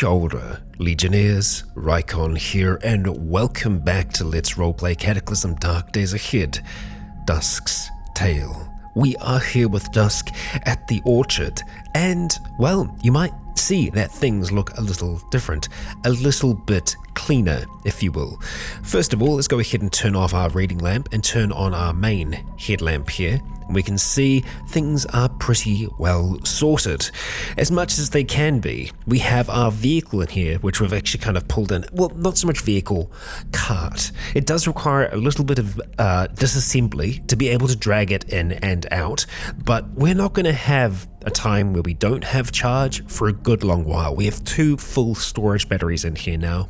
shoulder, Legionnaires, Rycon here, and welcome back to Let's Roleplay Cataclysm Dark Days Ahead, Dusk's Tale. We are here with Dusk at the orchard, and, well, you might see that things look a little different, a little bit cleaner, if you will. First of all, let's go ahead and turn off our reading lamp and turn on our main headlamp here. We can see things are pretty well sorted, as much as they can be. We have our vehicle in here, which we've actually kind of pulled in. Well, not so much vehicle, cart. It does require a little bit of disassembly to be able to drag it in and out, but we're not going to have a time where we don't have charge for a good long while. We have 2 full storage batteries in here now,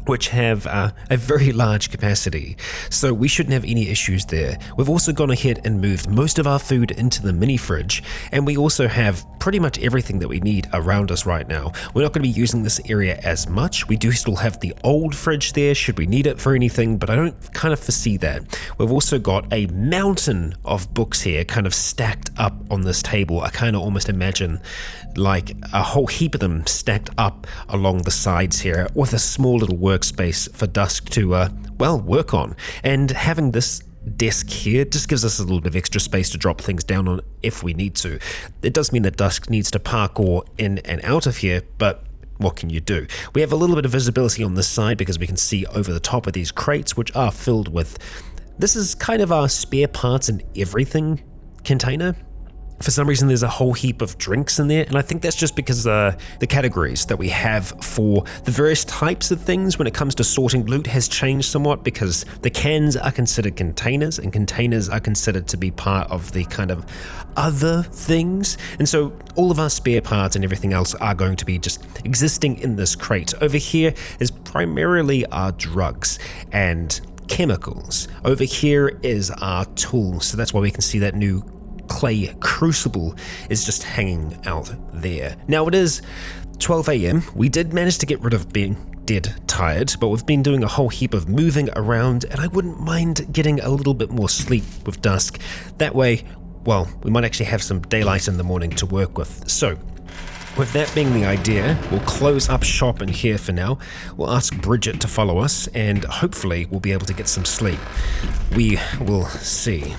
which have a very large capacity, so we shouldn't have any issues there. We've also gone ahead and moved most of our food into the mini fridge, and we also have pretty much everything that we need around us right now. We're not going to be using this area as much. We do still have the old fridge there should we need it for anything, but I don't kind of foresee that. We've also got a mountain of books here kind of stacked up on this table. I kind of almost imagine like a whole heap of them stacked up along the sides here with a small little workspace for Dusk to, work on. And having this desk here just gives us a little bit of extra space to drop things down on if we need to. It does mean that Dusk needs to parkour in and out of here, but what can you do? We have a little bit of visibility on this side because we can see over the top of these crates, which are filled with, this is kind of our spare parts and everything container. For some reason, there's a whole heap of drinks in there, and I think that's just because the categories that we have for the various types of things when it comes to sorting loot has changed somewhat, because the cans are considered containers, and containers are considered to be part of the kind of other things, and so all of our spare parts and everything else are going to be just existing in this crate. Over here is primarily our drugs and chemicals. Over here is our tools, so that's why we can see that new clay crucible is just hanging out there. Now it is 12 a.m. We did manage to get rid of being dead tired, but we've been doing a whole heap of moving around, and I wouldn't mind getting a little bit more sleep with Dusk. That way, well, we might actually have some daylight in the morning to work with. So with that being the idea, we'll close up shop in here for now. We'll ask Bridget to follow us, and hopefully we'll be able to get some sleep. We will see.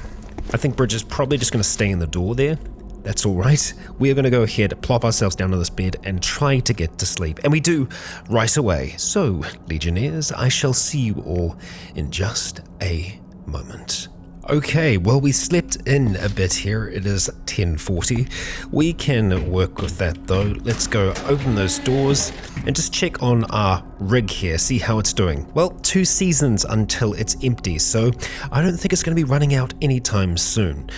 I think Bridget's probably just going to stay in the door there. That's all right. We are going to go ahead, plop ourselves down on this bed, and try to get to sleep. And we do right away. So, Legionnaires, I shall see you all in just a moment. Okay, well, we slept in a bit here. It is 10:40. We can work with that though. Let's go open those doors and just check on our rig here, see how it's doing. Well, 2 seasons until it's empty, so I don't think it's going to be running out anytime soon.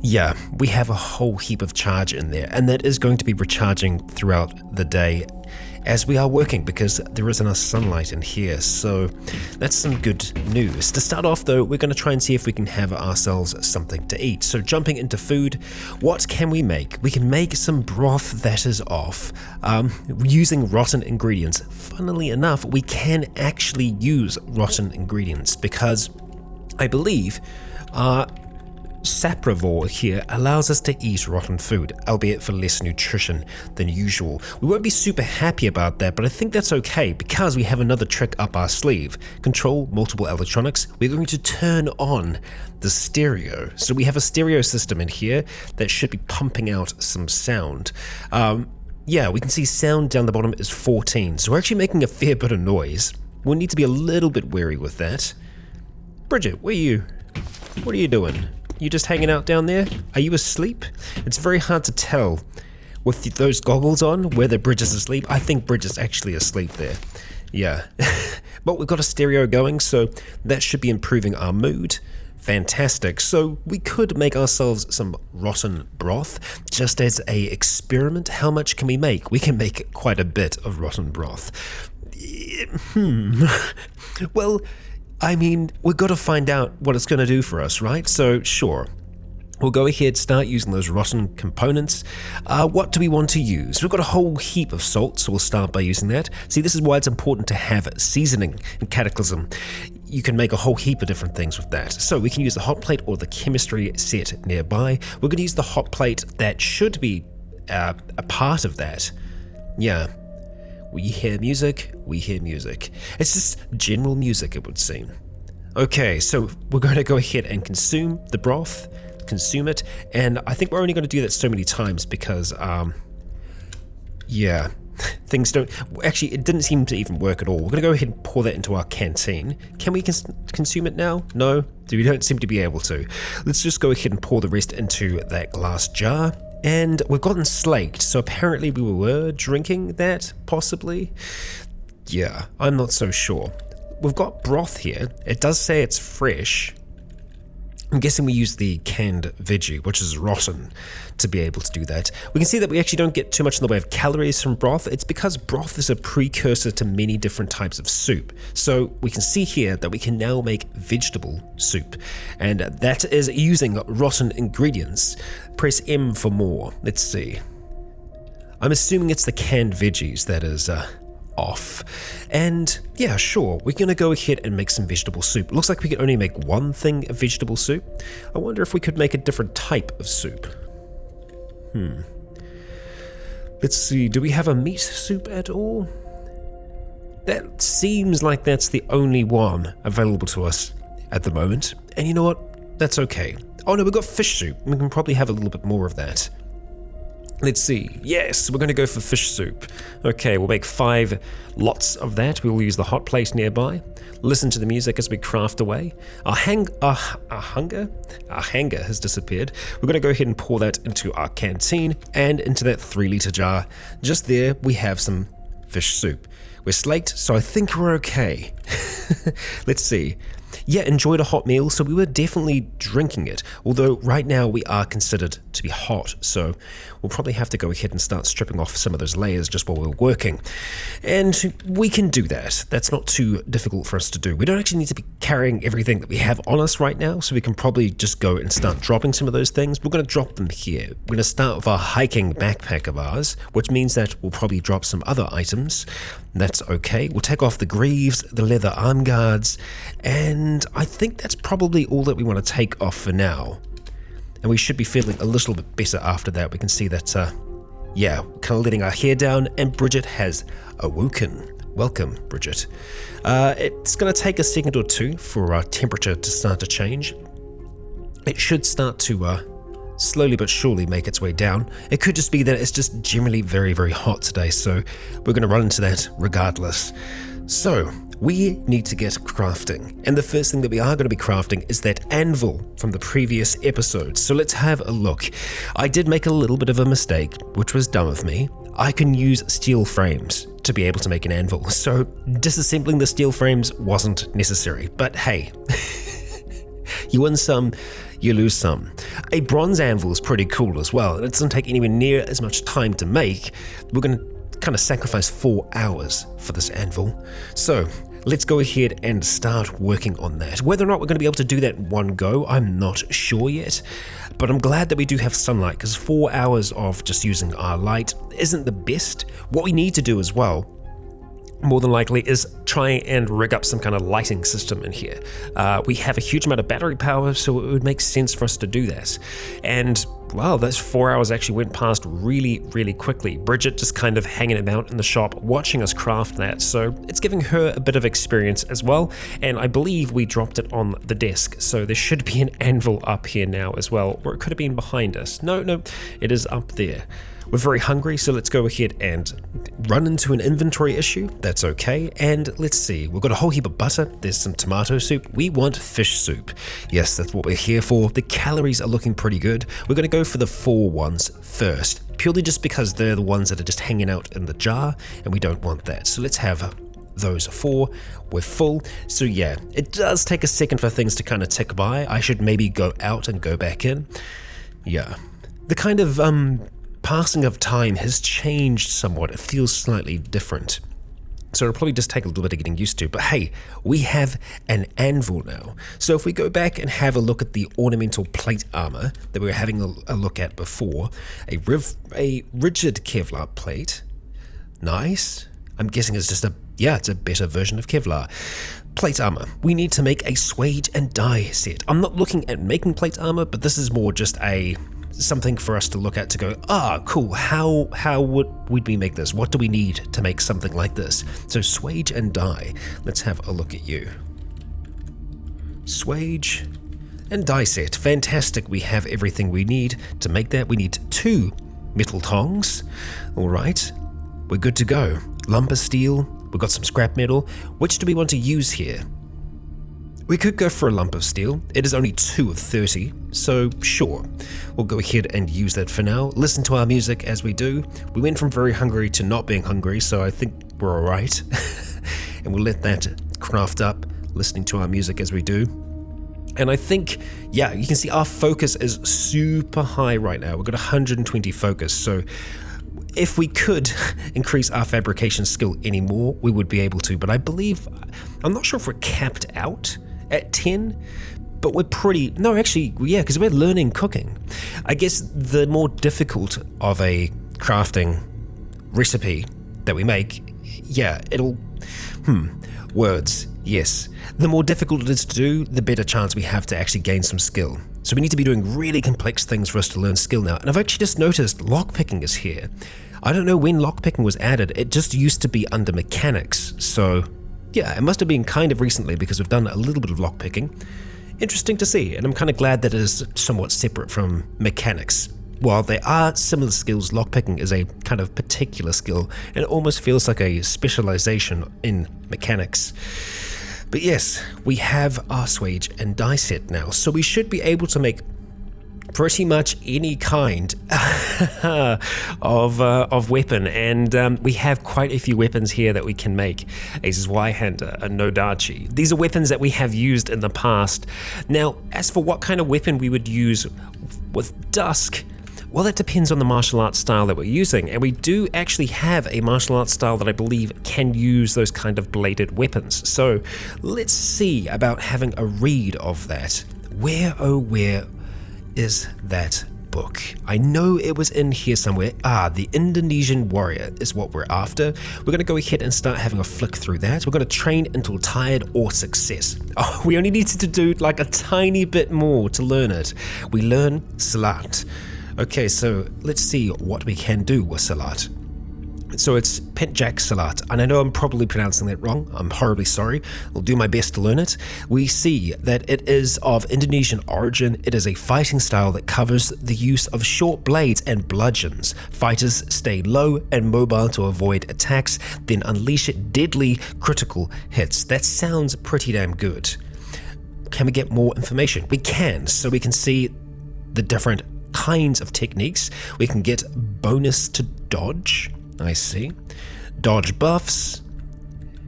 Yeah, we have a whole heap of charge in there, and that is going to be recharging throughout the day as we are working, because there isn't enough sunlight in here, so that's some good news. To start off though, we're going to try and see if we can have ourselves something to eat. So jumping into food, what can we make? We can make some broth that is off, using rotten ingredients. Funnily enough, we can actually use rotten ingredients because I believe Saprivore here allows us to eat rotten food, albeit for less nutrition than usual. We won't be super happy about that, but I think that's okay because we have another trick up our sleeve. Control multiple electronics. We're going to turn on the stereo. So we have a stereo system in here that should be pumping out some sound. Yeah, we can see sound down the bottom is 14, so we're actually making a fair bit of noise. We'll need to be a little bit wary with that. Bridget, what are you doing? You just hanging out down there? Are you asleep? It's very hard to tell with those goggles on whether Bridget's asleep. I think Bridget's actually asleep there. Yeah. But we've got a stereo going, so that should be improving our mood. Fantastic. So we could make ourselves some rotten broth just as a experiment. How much can we make? We can make quite a bit of rotten broth. Well, I mean, we've got to find out what it's going to do for us, right? So, sure. We'll go ahead, start using those rotten components. What do we want to use? We've got a whole heap of salt, so we'll start by using that. See, this is why it's important to have seasoning in Cataclysm. You can make a whole heap of different things with that. So we can use the hot plate or the chemistry set nearby. We're going to use the hot plate that should be a part of that. Yeah. We hear music, we hear music. It's just general music, it would seem. Okay, so we're going to go ahead and consume the broth, consume it, and I think we're only going to do that so many times because, yeah, things don't... Actually, it didn't seem to even work at all. We're going to go ahead and pour that into our canteen. Can we consume it now? No, we don't seem to be able to. Let's just go ahead and pour the rest into that glass jar. And we've gotten slaked, so apparently we were drinking that, possibly? Yeah, I'm not so sure. We've got broth here. It does say it's fresh. I'm guessing we use the canned veggie, which is rotten, to be able to do that. We can see that we actually don't get too much in the way of calories from broth. It's because broth is a precursor to many different types of soup. So we can see here that we can now make vegetable soup, and that is using rotten ingredients. Press M for more. Let's see. I'm assuming it's the canned veggies that is off. And yeah, sure, we're gonna go ahead and make some vegetable soup. Looks like we can only make one thing of vegetable soup. I wonder if we could make a different type of soup. Let's see, do we have a meat soup at all? That seems like that's the only one available to us at the moment. And you know what? That's okay. Oh no, we've got fish soup. We can probably have a little bit more of that. Let's see. Yes, we're going to go for fish soup. Okay, we'll make 5 lots of that. We'll use the hot plate nearby. Listen to the music as we craft away. Our hanger has disappeared. We're going to go ahead and pour that into our canteen and into that 3-litre jar. Just there, we have some fish soup. We're slaked, so I think we're okay. Let's see. Yeah, enjoyed a hot meal, so we were definitely drinking it, although right now we are considered to be hot, so we'll probably have to go ahead and start stripping off some of those layers just while we're working. And we can do that. That's not too difficult for us to do. We don't actually need to be carrying everything that we have on us right now, so we can probably just go and start dropping some of those things. We're going to drop them here. We're going to start with our hiking backpack of ours, which means that we'll probably drop some other items. That's okay. We'll take off the greaves, the leather arm guards, and I think that's probably all that we want to take off for now. And we should be feeling a little bit better after that. We can see that, yeah, kind of letting our hair down, and Bridget has awoken. Welcome, Bridget. It's going to take a second or two for our temperature to start to change. It should start to slowly but surely make its way down. It could just be that it's just generally very, very hot today, so we're going to run into that regardless. So, we need to get crafting, and the first thing that we are going to be crafting is that anvil from the previous episode. So let's have a look. I did make a little bit of a mistake, which was dumb of me. I can use steel frames to be able to make an anvil, so disassembling the steel frames wasn't necessary. But hey, you win some, you lose some. A bronze anvil is pretty cool as well, and it doesn't take anywhere near as much time to make. We're going to kind of sacrifice 4 hours for this anvil. So let's go ahead and start working on that. Whether or not we're going to be able to do that in one go, I'm not sure yet, but I'm glad that we do have sunlight, because 4 hours of just using our light isn't the best. What we need to do as well, more than likely, is try and rig up some kind of lighting system in here. We have a huge amount of battery power, so it would make sense for us to do that. And wow, those 4 hours actually went past really, really quickly. Bridget just kind of hanging about in the shop, watching us craft that, so it's giving her a bit of experience as well. And I believe we dropped it on the desk, so there should be an anvil up here now as well, or it could have been behind us. No, it is up there. We're very hungry, so let's go ahead and run into an inventory issue. That's okay. And let's see, we've got a whole heap of butter. There's some tomato soup. We want fish soup. Yes, that's what we're here for. The calories are looking pretty good. We're going to go for the 4 ones first, purely just because they're the ones that are just hanging out in the jar, and we don't want that. So let's have those 4. We're full. So yeah, it does take a second for things to kind of tick by. I should maybe go out and go back in. Yeah. The kind of passing of time has changed somewhat. It feels slightly different. So it'll probably just take a little bit of getting used to. But hey, we have an anvil now. So if we go back and have a look at the ornamental plate armor that we were having a look at before, a rigid Kevlar plate. Nice. I'm guessing it's just it's a better version of Kevlar. Plate armor. We need to make a suede and dye set. I'm not looking at making plate armor, but this is more just a something for us to look at to go, cool, how would we make this? What do we need to make something like this? So swage and dye. Let's have a look at you. Swage and dye set. Fantastic. We have everything we need to make that. We need 2 metal tongs. All right. We're good to go. Lumber steel. We've got some scrap metal. Which do we want to use here? We could go for a lump of steel. It is only 2 of 30, so sure. We'll go ahead and use that for now. Listen to our music as we do. We went from very hungry to not being hungry, so I think we're alright. And we'll let that craft up, listening to our music as we do. And I think, yeah, you can see our focus is super high right now. We've got 120 focus, so if we could increase our fabrication skill anymore, we would be able to. But I believe, I'm not sure if we're capped out at 10, but we're pretty, no, actually, yeah, because we're learning cooking. I guess the more difficult of a crafting recipe that we make, yeah, words, yes. The more difficult it is to do, the better chance we have to actually gain some skill. So we need to be doing really complex things for us to learn skill now. And I've actually just noticed lockpicking is here. I don't know when lockpicking was added. It just used to be under mechanics. So yeah, it must have been kind of recently because we've done a little bit of lockpicking. Interesting to see, and I'm kind of glad that it is somewhat separate from mechanics. While they are similar skills, lockpicking is a kind of particular skill, and it almost feels like a specialization in mechanics. But yes, we have our swage and dye set now, so we should be able to make pretty much any kind of weapon, and we have quite a few weapons here that we can make. A Zweihander, a Nodachi. These are weapons that we have used in the past. Now, as for what kind of weapon we would use with Dusk, well, that depends on the martial arts style that we're using, and we do actually have a martial arts style that I believe can use those kind of bladed weapons. So let's see about having a read of that. Where, oh where is that book? I know it was in here somewhere. The Indonesian Warrior is what we're after. We're going to go ahead and start having a flick through that. We're going to train until tired or success. We only needed to do like a tiny bit more to learn it. We learn Salat. Okay, so let's see what we can do with Salat. So it's Pentjak Salat, and I know I'm probably pronouncing that wrong. I'm horribly sorry. I'll do my best to learn it. We see that it is of Indonesian origin. It is a fighting style that covers the use of short blades and bludgeons. Fighters stay low and mobile to avoid attacks, then unleash deadly critical hits. That sounds pretty damn good. Can we get more information? We can, so we can see the different kinds of techniques. We can get bonus to dodge. I see. Dodge buffs,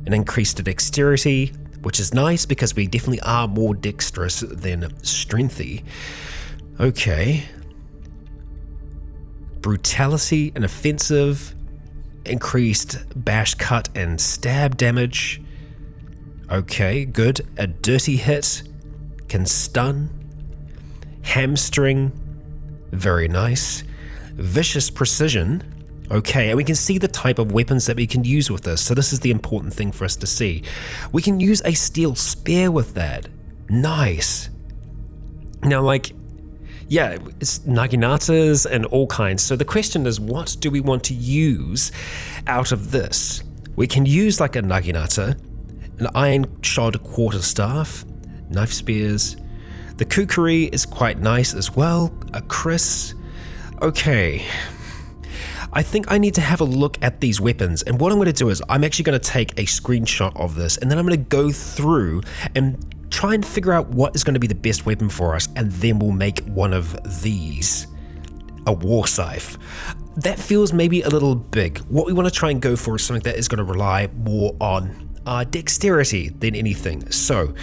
an increased dexterity, which is nice because we definitely are more dexterous than strengthy. Okay. Brutality and offensive, increased bash, cut, and stab damage. Okay, good. A dirty hit, can stun. Hamstring, very nice. Vicious precision. Okay, and we can see the type of weapons that we can use with this, so this is the important thing for us to see. We can use a steel spear with that. Nice. Now, yeah, it's naginatas and all kinds, so the question is, what do we want to use out of this? We can use like a naginata, an iron-shod quarterstaff, knife spears. The kukuri is quite nice as well, a kris. Okay. I think I need to have a look at these weapons, and what I'm going to do is I'm actually going to take a screenshot of this, and then I'm going to go through and try and figure out what is going to be the best weapon for us, and then we'll make one of these, a war scythe. That feels maybe a little big. What we want to try and go for is something that is going to rely more on dexterity than anything. So,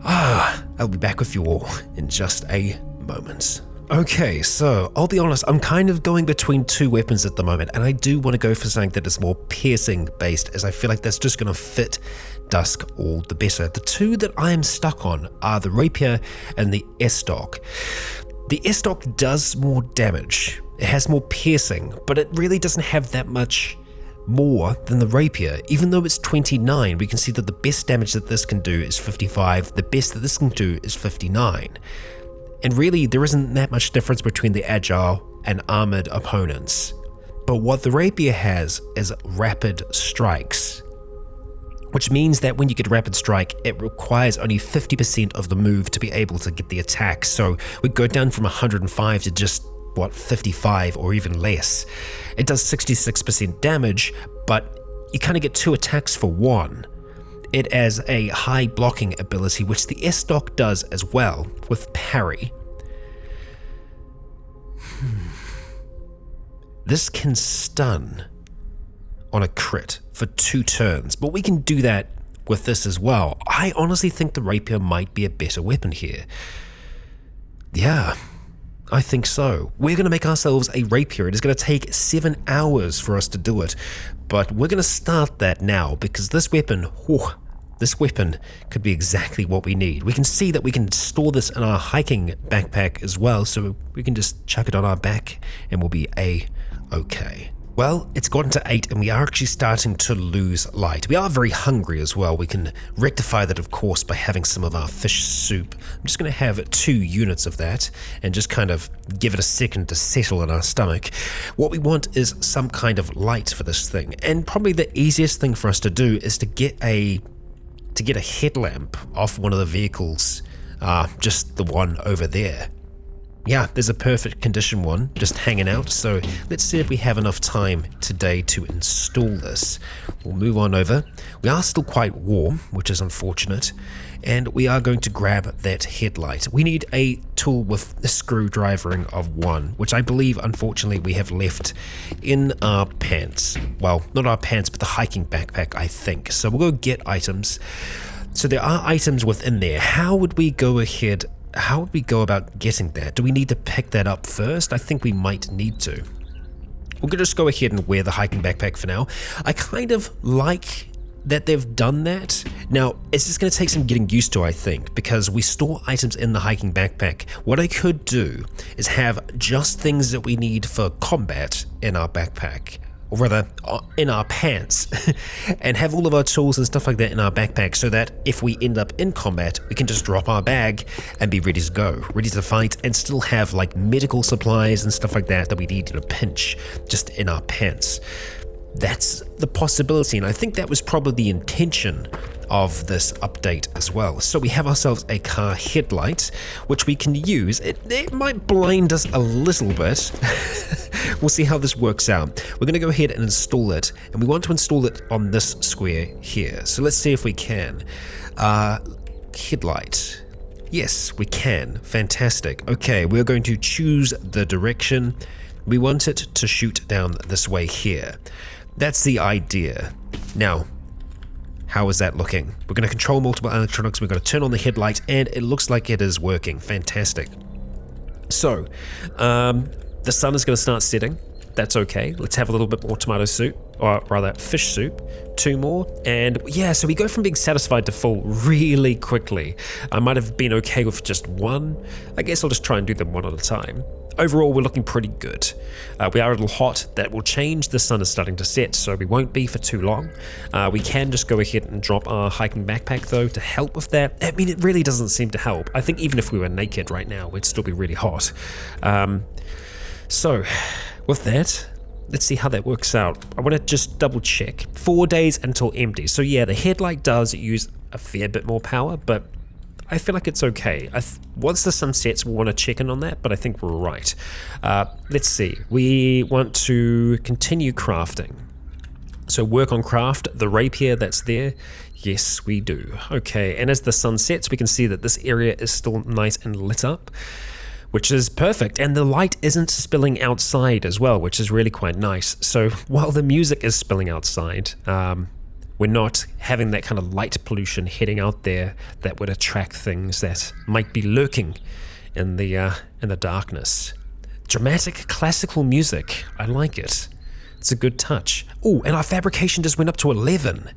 I'll be back with you all in just a moment. Okay, so I'll be honest, I'm kind of going between two weapons at the moment, and I do want to go for something that is more piercing based, as I feel like that's just going to fit Dusk all the better. The two that I am stuck on are the rapier and the estoc. The estoc does more damage, it has more piercing, but it really doesn't have that much more than the rapier. Even though it's 29, we can see that the best damage that this can do is 55, the best that this can do is 59. And really, there isn't that much difference between the agile and armored opponents. But what the rapier has is rapid strikes, which means that when you get rapid strike, it requires only 50% of the move to be able to get the attack. So we go down from 105 to just, 55 or even less. It does 66% damage, but you kind of get 2 attacks for 1. It has a high blocking ability, which the S-Dock does as well, with parry. This can stun on a crit for 2 turns, but we can do that with this as well. I honestly think the rapier might be a better weapon here. Yeah, I think so. We're going to make ourselves a rapier. It is going to take 7 hours for us to do it, but we're going to start that now because this weapon, could be exactly what we need. We can see that we can store this in our hiking backpack as well, so we can just chuck it on our back and we'll be a-okay. Well, it's gotten to 8 and we are actually starting to lose light. We are very hungry as well. We can rectify that, of course, by having some of our fish soup. I'm just going to have 2 units of that and just kind of give it a second to settle in our stomach. What we want is some kind of light for this thing, and probably the easiest thing for us to do is to get a headlamp off one of the vehicles, just the one over there. Yeah, there's a perfect condition one just hanging out, so let's see if we have enough time today to install this. We'll move on over. We are still quite warm, which is unfortunate, and we are going to grab that headlight. We need a tool with a screwdrivering of 1, which I believe, unfortunately, we have left in our pants. Well, not our pants, but the hiking backpack, I think. So we'll go get items. So there are items within there. How would we go about getting that? Do we need to pick that up first? I think we might need to. We're going to just go ahead and wear the hiking backpack for now. I kind of like that they've done that. Now, it's just going to take some getting used to, I think, because we store items in the hiking backpack. What I could do is have just things that we need for combat in our backpack, or rather in our pants, and have all of our tools and stuff like that in our backpack, so that if we end up in combat, we can just drop our bag and be ready to go, ready to fight, and still have like medical supplies and stuff like that we need in a pinch just in our pants. That's the possibility, and I think that was probably the intention of this update as well. So we have ourselves a car headlight, which we can use. It might blind us a little bit. We'll see how this works out. We're going to go ahead and install it, and we want to install it on this square here. So let's see if we can. Headlight. Yes, we can. Fantastic. Okay, we're going to choose the direction. We want it to shoot down this way here. That's the idea. Now, how is that looking? We're going to control multiple electronics. We're going to turn on the headlight, and it looks like it is working. Fantastic. So, the sun is going to start setting. That's okay. Let's have a little bit more tomato soup, or rather fish soup. 2 more, and yeah, so we go from being satisfied to full really quickly. I might have been okay with just 1. I guess I'll just try and do them 1 at a time. Overall, we're looking pretty good. We are a little hot. That will change. The sun is starting to set, so we won't be for too long. We can just go ahead and drop our hiking backpack, though, to help with that. I mean, it really doesn't seem to help. I think even if we were naked right now, we'd still be really hot. So, with that, let's see how that works out. I want to just double check. 4 days until empty. So yeah, the headlight does use a fair bit more power, but I feel like it's okay. Once the sun sets, we'll want to check in on that, but I think we're right. Let's see. We want to continue crafting. So work on craft, the rapier that's there. Yes, we do. Okay, and as the sun sets, we can see that this area is still nice and lit up, which is perfect. And the light isn't spilling outside as well, which is really quite nice. So while the music is spilling outside, we're not having that kind of light pollution heading out there that would attract things that might be lurking in the darkness. Dramatic classical music. I like it. It's a good touch. Oh, and our fabrication just went up to 11.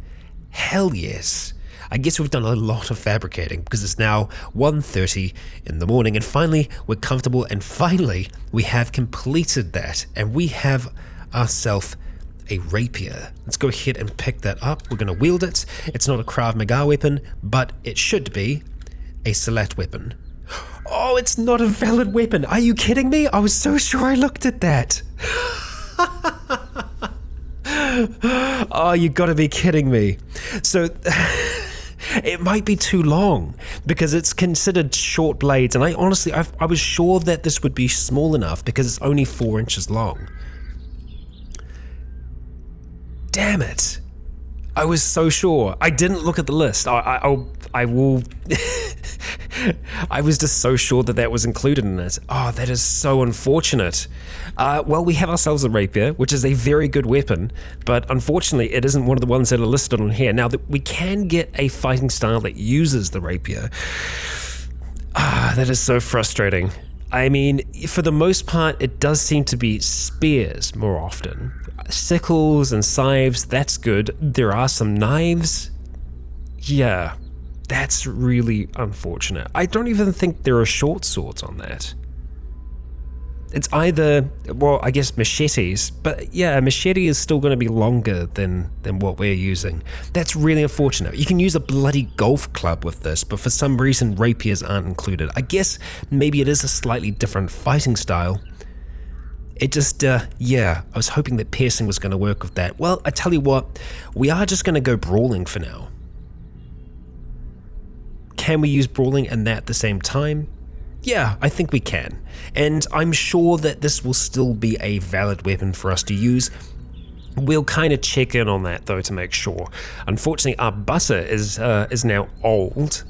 Hell yes. I guess we've done a lot of fabricating because it's now 1:30 in the morning, and finally we're comfortable, and finally we have completed that, and we have ourselves a rapier. Let's go ahead and pick that up. We're going to wield it. It's not a Krav Maga weapon, but it should be a Salat weapon. Oh, it's not a valid weapon. Are you kidding me? I was so sure I looked at that. Oh, you gotta be kidding me. So it might be too long because it's considered short blades, and I was sure that this would be small enough because it's only 4 inches long. Damn it. I was so sure. I didn't look at the list. I will. I was just so sure that was included in it. Oh, that is so unfortunate. Well, we have ourselves a rapier, which is a very good weapon, but unfortunately it isn't one of the ones that are listed on here. Now, that we can get a fighting style that uses the rapier. That is so frustrating. I mean, for the most part, it does seem to be spears more often. Sickles and scythes, that's good. There are some knives. Yeah, that's really unfortunate. I don't even think there are short swords on that. It's either, well, I guess machetes, but yeah, a machete is still going to be longer than what we're using. That's really unfortunate. You can use a bloody golf club with this, but for some reason rapiers aren't included. I guess maybe it is a slightly different fighting style. It just, yeah, I was hoping that piercing was going to work with that. Well, I tell you what, we are just going to go brawling for now. Can we use brawling and that at the same time? Yeah, I think we can. And I'm sure that this will still be a valid weapon for us to use. We'll kind of check in on that though to make sure. Unfortunately, our butter is now old.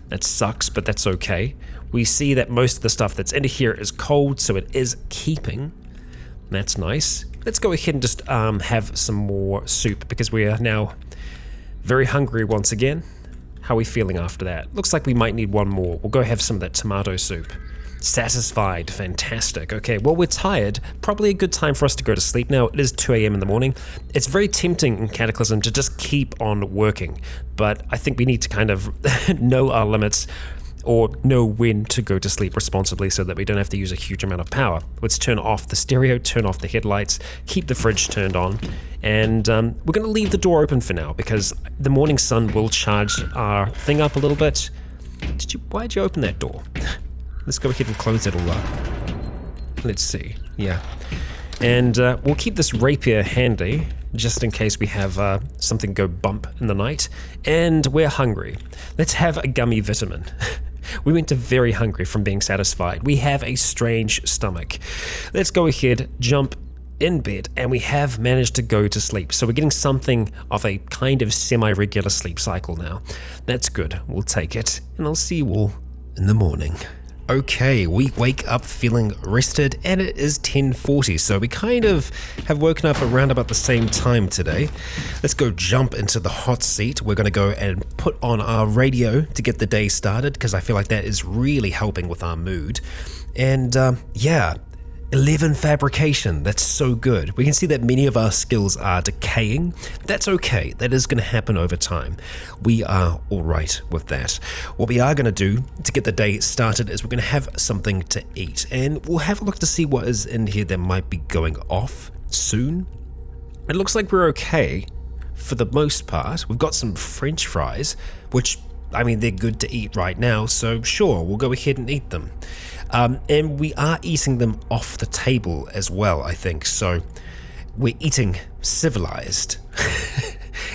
That sucks, but that's okay. We see that most of the stuff that's in here is cold, so it is keeping. That's nice. Let's go ahead and just have some more soup because we are now very hungry once again. How are we feeling after that? Looks like we might need one more. We'll go have some of that tomato soup. Satisfied, fantastic. Okay, well, we're tired. Probably a good time for us to go to sleep now. It is 2 a.m. in the morning. It's very tempting in Cataclysm to just keep on working, but I think we need to kind of know our limits or know when to go to sleep responsibly so that we don't have to use a huge amount of power. Let's turn off the stereo, turn off the headlights, keep the fridge turned on, and we're going to leave the door open for now because the morning sun will charge our thing up a little bit. Why'd you open that door? Let's go ahead and close it all up. Let's see, yeah. And we'll keep this rapier handy just in case we have something go bump in the night. And we're hungry. Let's have a gummy vitamin. We went to very hungry from being satisfied. We have a strange stomach. Let's go ahead, jump in bed, and we have managed to go to sleep. So we're getting something of a kind of semi-regular sleep cycle now. That's good, we'll take it, and I'll see you all in the morning. Okay, we wake up feeling rested, and it is 10:40, so we kind of have woken up around about the same time today. Let's go jump into the hot seat. We're going to go and put on our radio to get the day started, because I feel like that is really helping with our mood. And yeah, 11 fabrication, that's so good. We can see that many of our skills are decaying. That's okay, that is going to happen over time. We are alright with that. What we are going to do to get the day started is we're going to have something to eat, and we'll have a look to see what is in here that might be going off soon. It looks like we're okay for the most part. We've got some French fries, which, I mean, they're good to eat right now, so sure, we'll go ahead and eat them. And we are eating them off the table as well, I think, so we're eating civilized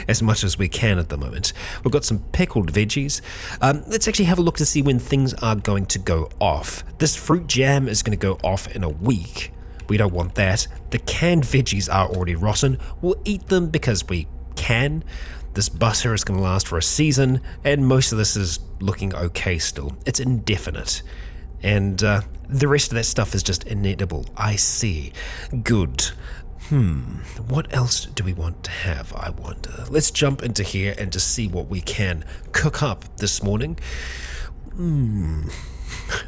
as much as we can at the moment. We've got some pickled veggies. Let's actually have a look to see when things are going to go off. This fruit jam is going to go off in a week. We don't want that. The canned veggies are already rotten. We'll eat them because we can. This butter is going to last for a season, and most of this is looking okay still. It's indefinite. And the rest of that stuff is just inedible. I see. Good. What else do we want to have, I wonder? Let's jump into here and just see what we can cook up this morning.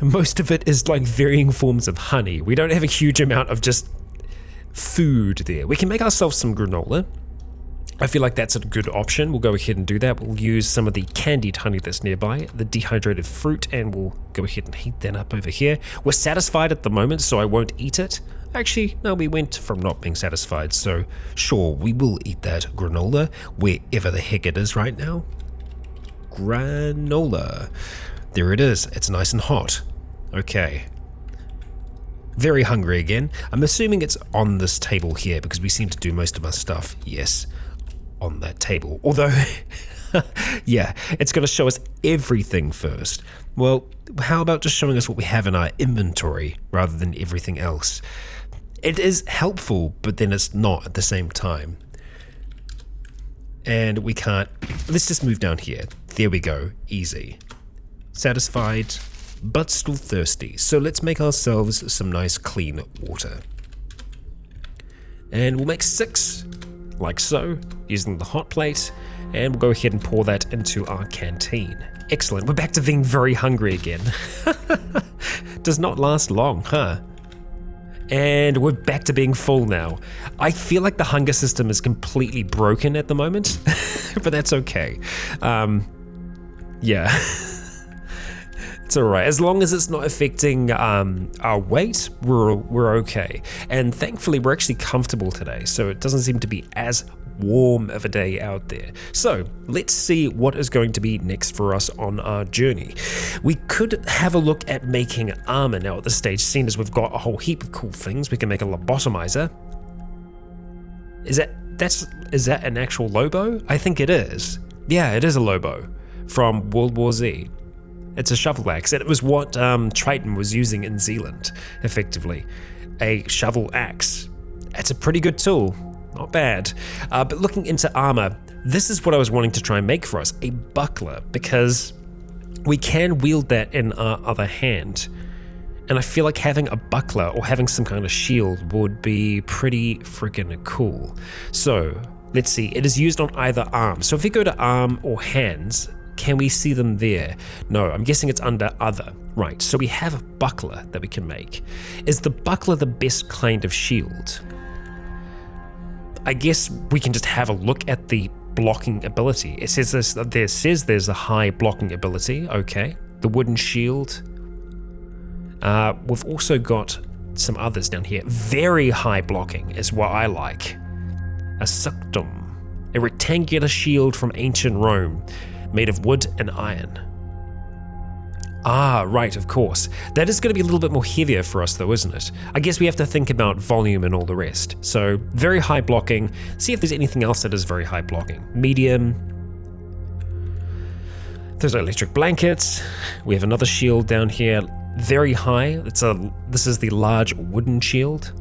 Most of it is like varying forms of honey. We don't have a huge amount of just food there. We can make ourselves some granola. I feel like that's a good option. We'll go ahead and do that. We'll use some of the candied honey that's nearby, the dehydrated fruit, and we'll go ahead and heat that up over here. We're satisfied at the moment, so I won't eat it. Actually, no, we went from not being satisfied, so sure, we will eat that granola, wherever the heck it is right now. Granola. There it is. It's nice and hot. Okay. Very hungry again. I'm assuming it's on this table here because we seem to do most of our stuff, yes, on that table. Although, yeah, it's going to show us everything first. Well, how about just showing us what we have in our inventory rather than everything else? It is helpful, but then it's not at the same time. And we can't, let's just move down here. There we go, easy. Satisfied, but still thirsty. So let's make ourselves some nice clean water. And we'll make 6, like so, using the hot plate. And we'll go ahead and pour that into our canteen. Excellent, we're back to being very hungry again. Does not last long, huh? And we're back to being full now. I feel like the hunger system is completely broken at the moment, but that's okay. Yeah. It's alright. As long as it's not affecting our weight, we're okay. And thankfully, we're actually comfortable today, so it doesn't seem to be as warm of a day out there. So let's see what is going to be next for us on our journey. We could have a look at making armor now at this stage, seeing as we've got a whole heap of cool things. We can make a lobotomizer. Is that an actual Lobo? I think it is. Yeah, it is a Lobo from World War Z. It's a shovel axe, and it was what Triton was using in Zealand, effectively. A shovel axe. It's a pretty good tool. Not bad. But looking into armor, this is what I was wanting to try and make for us, a buckler, because we can wield that in our other hand. And I feel like having a buckler or having some kind of shield would be pretty freaking cool. So let's see, it is used on either arm. So if we go to arm or hands, can we see them there? No, I'm guessing it's under other. Right, so we have a buckler that we can make. Is the buckler the best kind of shield? I guess we can just have a look at the blocking ability. It says there's a high blocking ability. Okay, the wooden shield. We've also got some others down here. Very high blocking is what I like. A suctum, a rectangular shield from ancient Rome, made of wood and iron. Ah, right, of course. That is going to be a little bit more heavier for us though, isn't it? I guess we have to think about volume and all the rest. So, very high blocking. See if there's anything else that is very high blocking. Medium. There's electric blankets. We have another shield down here. Very high. This is the large wooden shield.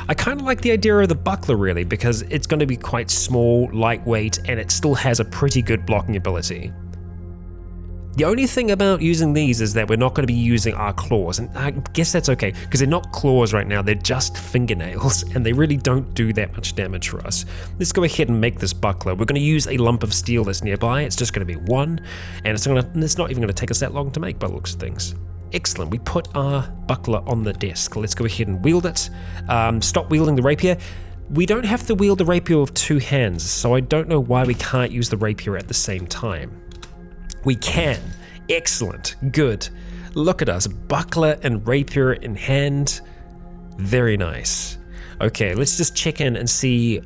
I kind of like the idea of the buckler really, because it's going to be quite small, lightweight, and it still has a pretty good blocking ability. The only thing about using these is that we're not going to be using our claws, and I guess that's okay, because they're not claws right now, they're just fingernails, and they really don't do that much damage for us. Let's go ahead and make this buckler. We're going to use a lump of steel that's nearby. It's just going to be 1, and it's not even going to take us that long to make by the looks of things. Excellent, we put our buckler on the desk. Let's go ahead and wield it. Stop wielding the rapier. We don't have to wield the rapier with 2 hands, so I don't know why we can't use the rapier at the same time. We can. Excellent. Good. Look at us. Buckler and rapier in hand. Very nice. Okay, let's just check in and see.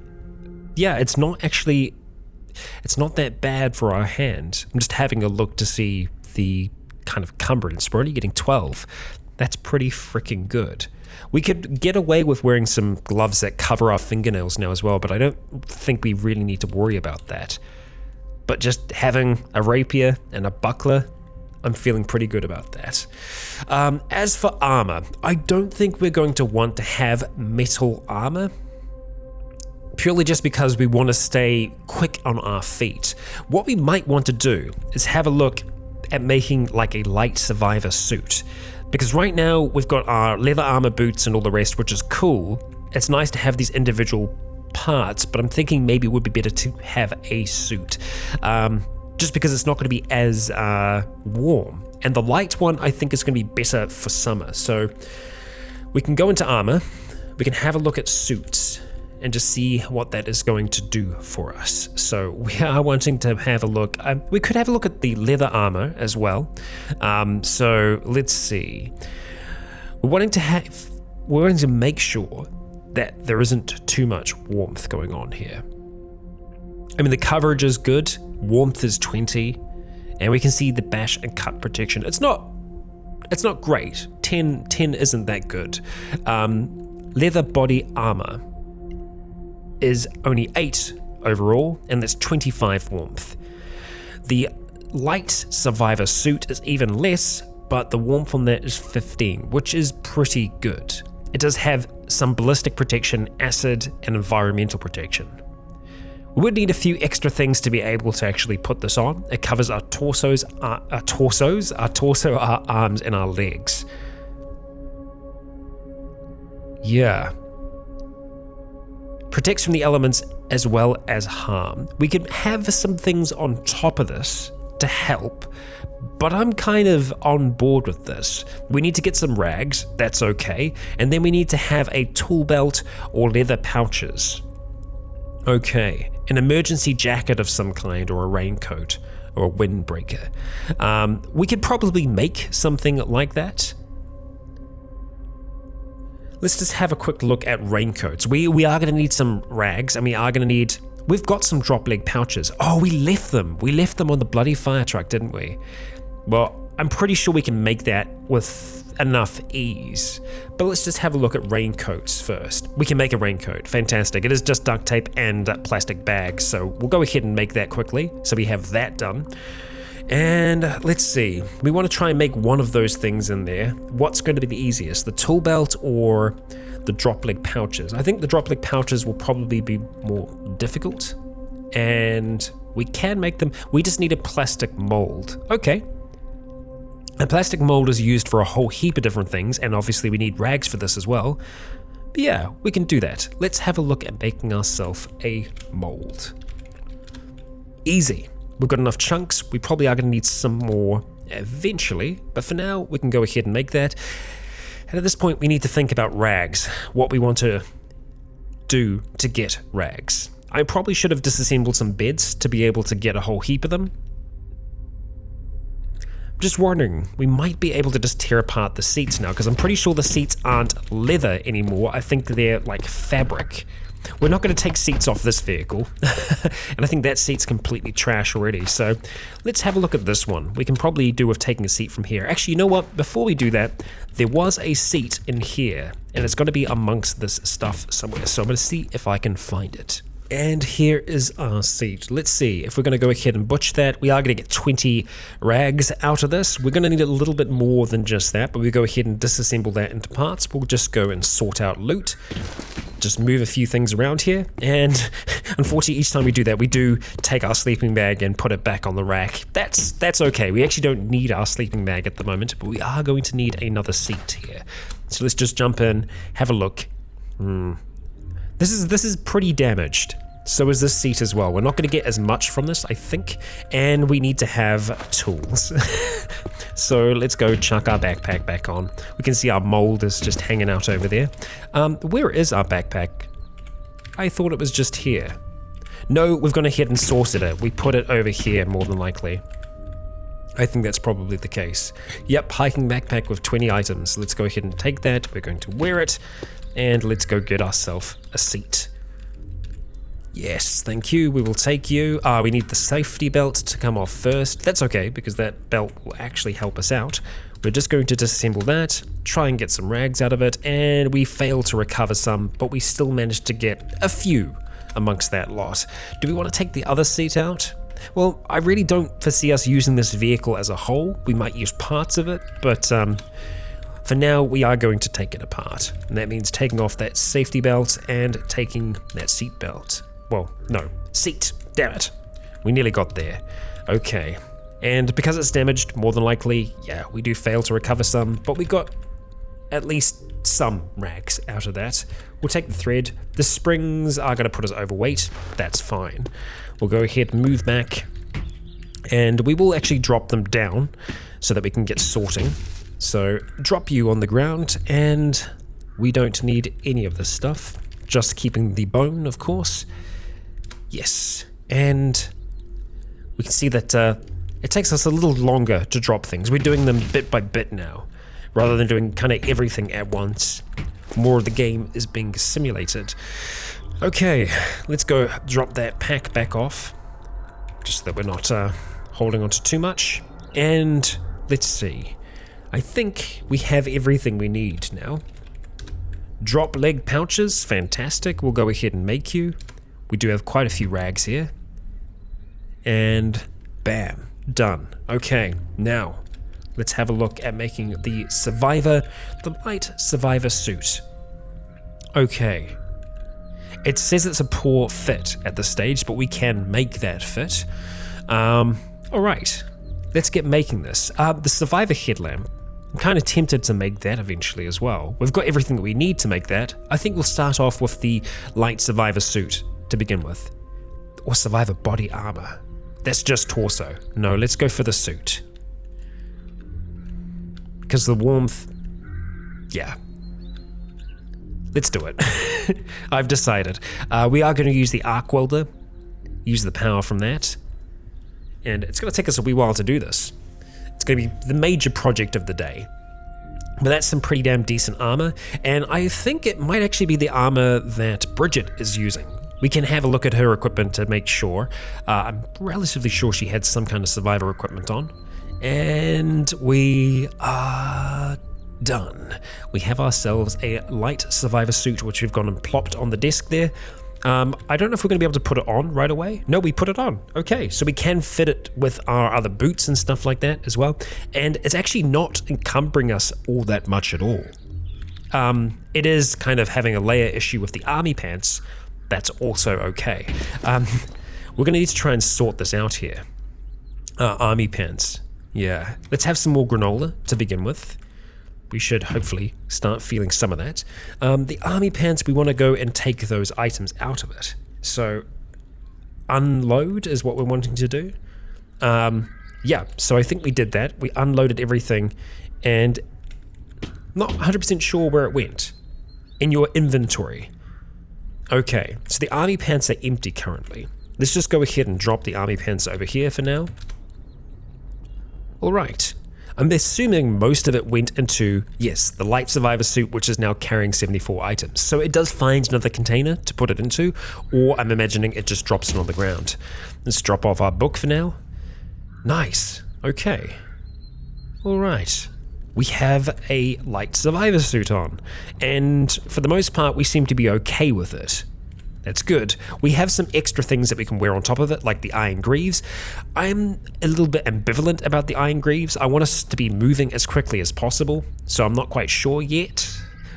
Yeah, it's not that bad for our hand. I'm just having a look to see the kind of cumbrance. We're only getting 12. That's pretty freaking good. We could get away with wearing some gloves that cover our fingernails now as well, but I don't think we really need to worry about that. But just having a rapier and a buckler, I'm feeling pretty good about that. As for armor, I don't think we're going to want to have metal armor, purely just because we want to stay quick on our feet. What we might want to do is have a look at making like a light survivor suit, because right now we've got our leather armor boots and all the rest, which is cool. It's nice to have these individual parts, but I'm thinking maybe it would be better to have a suit, just because it's not going to be as warm, and the light one I think is going to be better for summer. So we can go into armor, we can have a look at suits and just see what that is going to do for us. So we are wanting to have a look. We could have a look at the leather armor as well. So let's see. We're wanting to make sure that there isn't too much warmth going on here. I mean, the coverage is good, warmth is 20, and we can see the bash and cut protection. It's not great. 10 isn't that good. Leather body armor is only 8 overall, and that's 25 warmth. The light survivor suit is even less, but the warmth on that is 15, which is pretty good. It does have some ballistic protection, acid, and environmental protection. We would need a few extra things to be able to actually put this on. It covers our torsos, our arms, and our legs. Yeah. Protects from the elements as well as harm. We could have some things on top of this to help, but I'm kind of on board with this. We need to get some rags, that's okay, and then we need to have a tool belt or leather pouches. Okay, an emergency jacket of some kind, or a raincoat, or a windbreaker. We could probably make something like that. Let's just have a quick look at raincoats. We are going to need some rags, and we've got some drop leg pouches. Oh, we left them on the bloody fire truck, didn't we? Well, I'm pretty sure we can make that with enough ease. But let's just have a look at raincoats first. We can make a raincoat, fantastic. It is just duct tape and plastic bags, so we'll go ahead and make that quickly, so we have that done. And let's see, we want to try and make one of those things in there. What's going to be the easiest, the tool belt or the drop leg pouches? I think the drop leg pouches will probably be more difficult, and we can make them. We just need a plastic mold. Okay. A plastic mold is used for a whole heap of different things, and obviously we need rags for this as well. But yeah, we can do that. Let's have a look at making ourselves a mold. Easy. We've got enough chunks. We probably are going to need some more eventually, but for now we can go ahead and make that. And at this point we need to think about rags, what we want to do to get rags. I probably should have disassembled some beds to be able to get a whole heap of them. Just wondering, we might be able to just tear apart the seats now, because I'm pretty sure the seats aren't leather anymore. I think they're like fabric. We're not going to take seats off this vehicle, and I think that seat's completely trash already, so let's have a look at this one. We can probably do with taking a seat from here. Actually, you know what? Before we do that, there was a seat in here, and it's going to be amongst this stuff somewhere, so I'm going to see if I can find it. And here is our seat. Let's see if we're going to go ahead and butch that. We are going to get 20 rags out of this. We're going to need a little bit more than just that, but we go ahead and disassemble that into parts. We'll just go and sort out loot. Just move a few things around here, and unfortunately each time we do that, we do take our sleeping bag and put it back on the rack. That's okay. We actually don't need our sleeping bag at the moment, but we are going to need another seat here. So let's just jump in, have a look. This is pretty damaged. So is this seat as well. We're not going to get as much from this, I think, and we need to have tools. So let's go chuck our backpack back on. We can see our mold is just hanging out over there. Where is our backpack? I thought it was just here. No, we've gone ahead and sorted it. We put it over here more than likely. I think that's probably the case. Yep, hiking backpack with 20 items. Let's go ahead and take that. We're going to wear it, and let's go get ourselves a seat. Yes, thank you. We will take you. We need the safety belt to come off first. That's okay, because that belt will actually help us out. We're just going to disassemble that, try and get some rags out of it, and we failed to recover some, but we still managed to get a few amongst that lot. Do we want to take the other seat out? Well, I really don't foresee us using this vehicle as a whole. We might use parts of it, but for now we are going to take it apart. And that means taking off that safety belt and taking that seat belt. Well, no, seat, damn it. We nearly got there. Okay, and because it's damaged, more than likely, yeah, we do fail to recover some, but we got at least some rags out of that. We'll take the thread. The springs are gonna put us overweight, that's fine. We'll go ahead and move back, and we will actually drop them down so that we can get sorting. So drop you on the ground, and we don't need any of this stuff, just keeping the bone, of course. Yes, and we can see that it takes us a little longer to drop things. We're doing them bit by bit now, rather than doing kind of everything at once. More of the game is being simulated. Okay, let's go drop that pack back off, just so that we're not holding on to too much. And let's see, I think we have everything we need now. Drop leg pouches, fantastic. We'll go ahead and make you. We do have quite a few rags here. And bam, done. Okay, now let's have a look at making the light survivor suit. Okay. It says it's a poor fit at this stage, but we can make that fit. Alright, let's get making this. The survivor headlamp, I'm kind of tempted to make that eventually as well. We've got everything that we need to make that. I think we'll start off with the light survivor suit to begin with. Or survivor body armor. That's just torso. No, let's go for the suit. Because the warmth, yeah. Let's do it. I've decided. We are going to use the arc welder, use the power from that, and it's going to take us a wee while to do this. It's going to be the major project of the day. But that's some pretty damn decent armor, and I think it might actually be the armor that Bridget is using. We can have a look at her equipment to make sure. I'm relatively sure she had some kind of survivor equipment on. And we are done. We have ourselves a light survivor suit, which we've gone and plopped on the desk there. I don't know if we're going to be able to put it on right away. No, we put it on. Okay, so we can fit it with our other boots and stuff like that as well. And it's actually not encumbering us all that much at all. It is kind of having a layer issue with the army pants. That's also okay. We're going to need to try and sort this out here. Army pants. Yeah. Let's have some more granola to begin with. We should hopefully start feeling some of that. The army pants, we want to go and take those items out of it. So unload is what we're wanting to do. Yeah, so I think we did that. We unloaded everything and not 100% sure where it went. In your inventory. Okay, so the army pants are empty currently. Let's just go ahead and drop the army pants over here for now. Alright. I'm assuming most of it went into, yes, the light survivor suit, which is now carrying 74 items. So it does find another container to put it into, or I'm imagining it just drops it on the ground. Let's drop off our book for now. Nice. Okay. Alright. We have a light survivor suit on, and for the most part we seem to be okay with it. That's good. We have some extra things that we can wear on top of it, like the iron greaves. I'm a little bit ambivalent about the iron greaves. I want us to be moving as quickly as possible, so I'm not quite sure yet.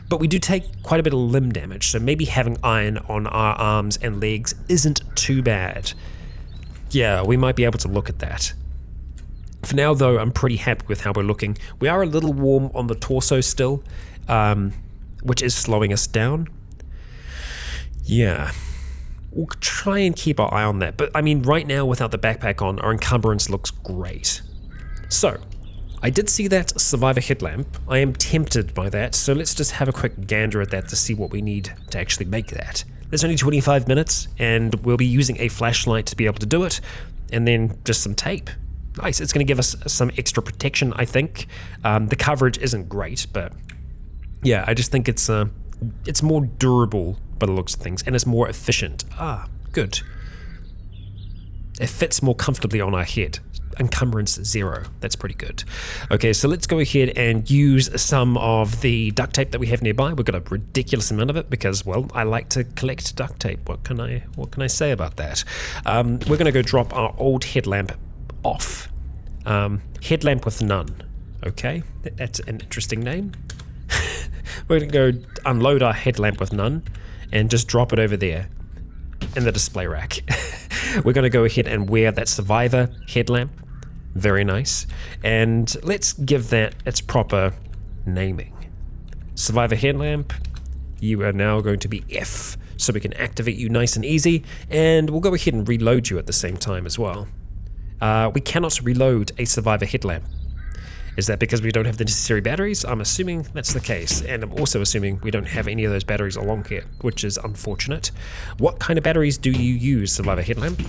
But we do take quite a bit of limb damage, so maybe having iron on our arms and legs isn't too bad. Yeah, we might be able to look at that. For now though, I'm pretty happy with how we're looking. We are a little warm on the torso still, which is slowing us down. Yeah, we'll try and keep our eye on that, but I mean right now without the backpack on, our encumbrance looks great. So, I did see that survivor headlamp. I am tempted by that, so let's just have a quick gander at that to see what we need to actually make that. There's only 25 minutes, and we'll be using a flashlight to be able to do it, and then just some tape. Nice, it's going to give us some extra protection, I think. The coverage isn't great, but yeah, I just think it's more durable by the looks of things, and it's more efficient. Ah, good. It fits more comfortably on our head. Encumbrance 0. That's pretty good. Okay, so let's go ahead and use some of the duct tape that we have nearby. We've got a ridiculous amount of it because, well, I like to collect duct tape. What can I say about that? We're going to go drop our old headlamp off. Headlamp with none. Okay, that's an interesting name. We're going to go unload our headlamp with none and just drop it over there in the display rack. We're going to go ahead and wear that survivor headlamp. Very nice. And let's give that its proper naming. Survivor headlamp, you are now going to be F, so we can activate you nice and easy, and we'll go ahead and reload you at the same time as well. We cannot reload a survivor headlamp. Is that because we don't have the necessary batteries? I'm assuming that's the case, and I'm also assuming we don't have any of those batteries along here, which is unfortunate. What kind of batteries do you use, survivor headlamp?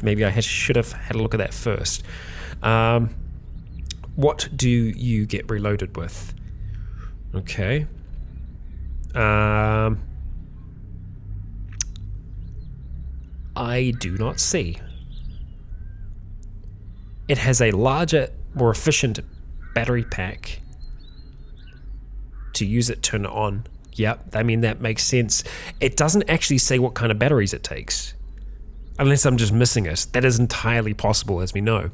Maybe I should have had a look at that first. What do you get reloaded with? Okay. I do not see. It has a larger, more efficient battery pack. To use it, turn it on. Yep, I mean, that makes sense. It doesn't actually say what kind of batteries it takes. Unless I'm just missing it. That is entirely possible, as we know.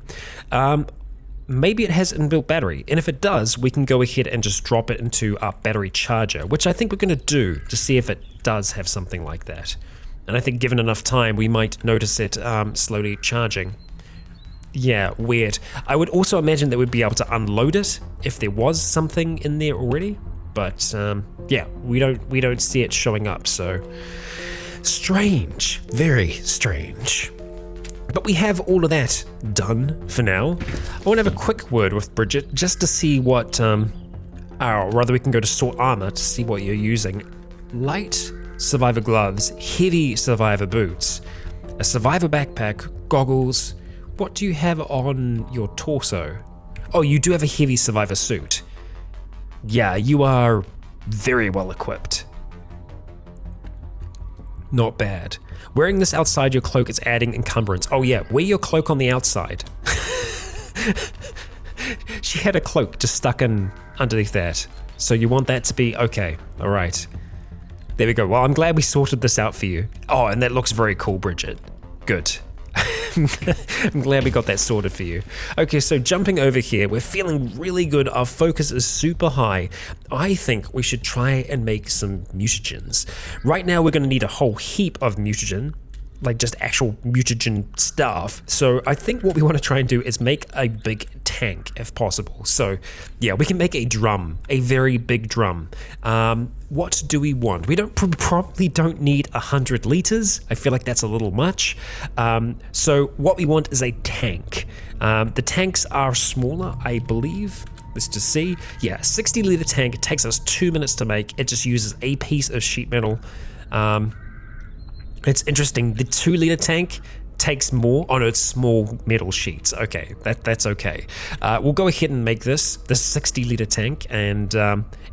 Maybe it has inbuilt battery, and if it does, we can go ahead and just drop it into our battery charger, which I think we're going to do to see if it does have something like that. And I think given enough time, we might notice it slowly charging. Yeah, weird. I would also imagine that we'd be able to unload it if there was something in there already, but yeah, we don't see it showing up, so strange, very strange. But we have all of that done for now. I want to have a quick word with Bridget just to see what, or rather we can go to sort armor to see what you're using. Light survivor gloves, heavy survivor boots, a survivor backpack, goggles. What do you have on your torso? Oh, you do have a heavy survivor suit. Yeah, you are very well equipped. Not bad. Wearing this outside your cloak is adding encumbrance. Oh yeah, wear your cloak on the outside. She had a cloak just stuck in underneath that. So you want that to be okay. All right. There we go. Well, I'm glad we sorted this out for you. Oh, and that looks very cool, Bridget. Good. I'm glad we got that sorted for you. Okay, so jumping over here, we're feeling really good. Our focus is super high. I think we should try and make some mutagens. Right now, we're going to need a whole heap of mutagen, like just actual mutagen stuff. So I think what we want to try and do is make a big tank if possible. So yeah, we can make a drum, a very big drum. What do we want? We probably don't need 100 liters. I feel like that's a little much. So what we want is a tank. The tanks are smaller, I believe. Let's just see. Yeah, 60 liter tank. It takes us 2 minutes to make. It just uses a piece of sheet metal. It's interesting. The 2 liter tank takes more. Oh no, it's small metal sheets. Okay, that's okay. We'll go ahead and make this 60 liter tank, and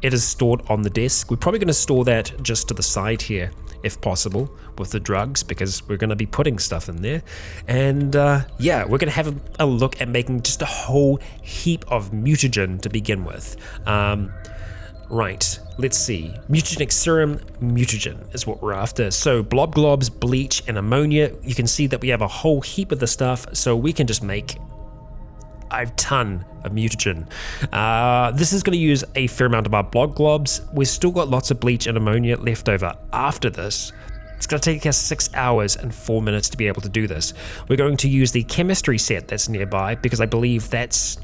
it is stored on the desk. We're probably going to store that just to the side here, if possible, with the drugs, because we're going to be putting stuff in there. And yeah, we're going to have a look at making just a whole heap of mutagen to begin with. Right, let's see. Mutagenic serum, mutagen is what we're after. So blob globs, bleach, and ammonia. You can see that we have a whole heap of the stuff, so we can just make a ton of mutagen. This is going to use a fair amount of our blob globs. We've still got lots of bleach and ammonia left over after this. It's going to take us 6 hours and 4 minutes to be able to do this. We're going to use the chemistry set that's nearby, because I believe that's...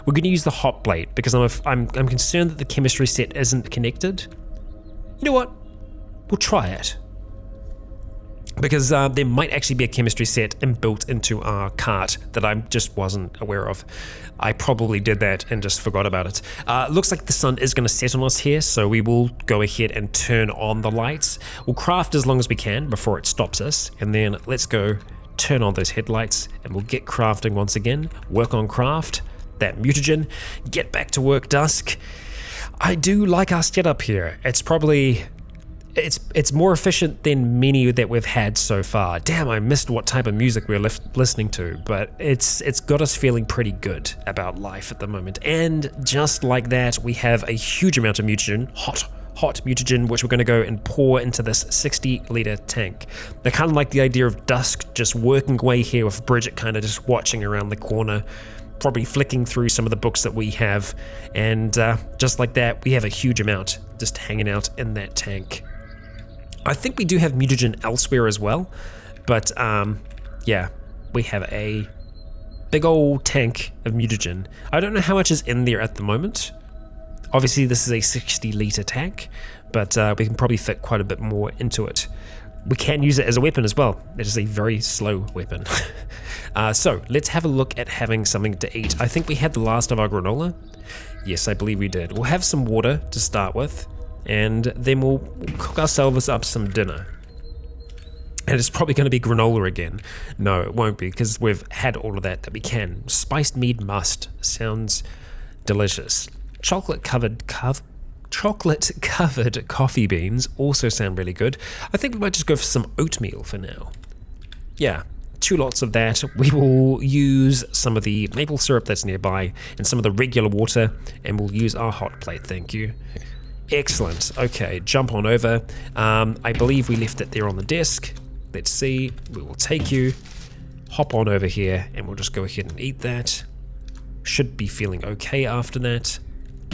We're going to use the hot plate because I'm concerned that the chemistry set isn't connected. You know what? We'll try it. Because there might actually be a chemistry set inbuilt into our cart that I just wasn't aware of. I probably did that and just forgot about it. Looks like the sun is going to set on us here, so we will go ahead and turn on the lights. We'll craft as long as we can before it stops us, and then let's go turn on those headlights, and we'll get crafting once again. Work on craft. That mutagen, get back to work, Dusk. I do like our setup here. It's probably, it's more efficient than many that we've had so far. Damn, I missed what type of music we're listening to, but it's got us feeling pretty good about life at the moment. And just like that, we have a huge amount of mutagen, hot mutagen, which we're going to go and pour into this 60 liter tank. I kind of like the idea of Dusk just working away here with Bridget kind of just watching around the corner, probably flicking through some of the books that we have, and just like that, we have a huge amount just hanging out in that tank. I think we do have mutagen elsewhere as well, but yeah, we have a big old tank of mutagen. I don't know how much is in there at the moment. Obviously, this is a 60 liter tank, but we can probably fit quite a bit more into it. We can use it as a weapon as well. It is a very slow weapon. So let's have a look at having something to eat. I think we had the last of our granola. Yes, I believe we did. We'll have some water to start with, and then we'll cook ourselves up some dinner. And it's probably going to be granola again. No, it won't be, because we've had all of that we can. Spiced mead must. Sounds delicious. Chocolate covered coffee beans also sound really good. I think we might just go for some oatmeal for now. Yeah, 2 lots of that. We will use some of the maple syrup that's nearby and some of the regular water, and we'll use our hot plate, thank you. Excellent. Okay, jump on over. I believe we left it there on the desk. Let's see. We will take you. Hop on over here, and we'll just go ahead and eat that. Should be feeling okay after that.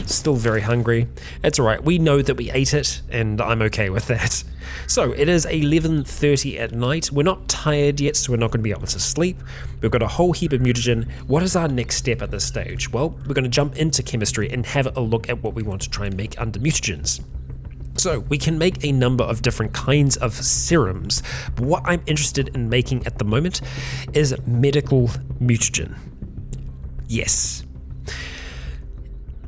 Still very hungry. It's alright, we know that we ate it, and I'm okay with that. So, it is 11:30 at night. We're not tired yet, so we're not going to be able to sleep. We've got a whole heap of mutagen. What is our next step at this stage? Well, we're going to jump into chemistry and have a look at what we want to try and make under mutagens. So, we can make a number of different kinds of serums, but what I'm interested in making at the moment is medical mutagen. Yes.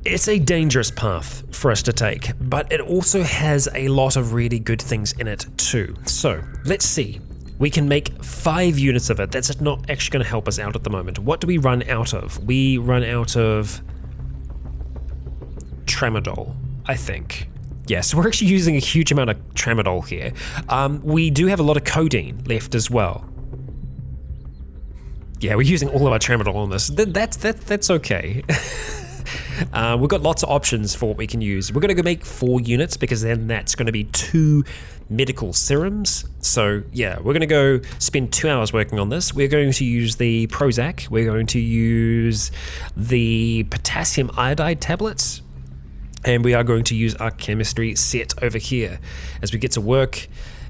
It's a dangerous path for us to take, but it also has a lot of really good things in it too. So, let's see. We can make 5 units of it. That's not actually going to help us out at the moment. What do we run out of? We run out of tramadol, I think. Yeah, so we're actually using a huge amount of tramadol here. We do have a lot of codeine left as well. Yeah, we're using all of our tramadol on this. That's okay. We've got lots of options for what we can use. We're going to go make 4 units because then that's going to be 2 medical serums. So yeah, we're going to go spend 2 hours working on this. We're going to use the Prozac. We're going to use the potassium iodide tablets. And we are going to use our chemistry set over here. As we get to work,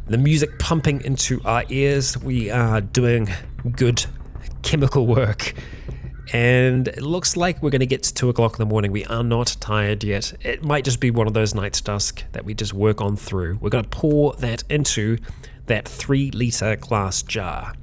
the music pumping into our ears, we are doing good chemical work. And it looks like we're going to get to 2 o'clock in the morning. We are not tired yet. It might just be one of those nights, Dusk, that we just work on through. We're going to pour that into that 3-litre glass jar.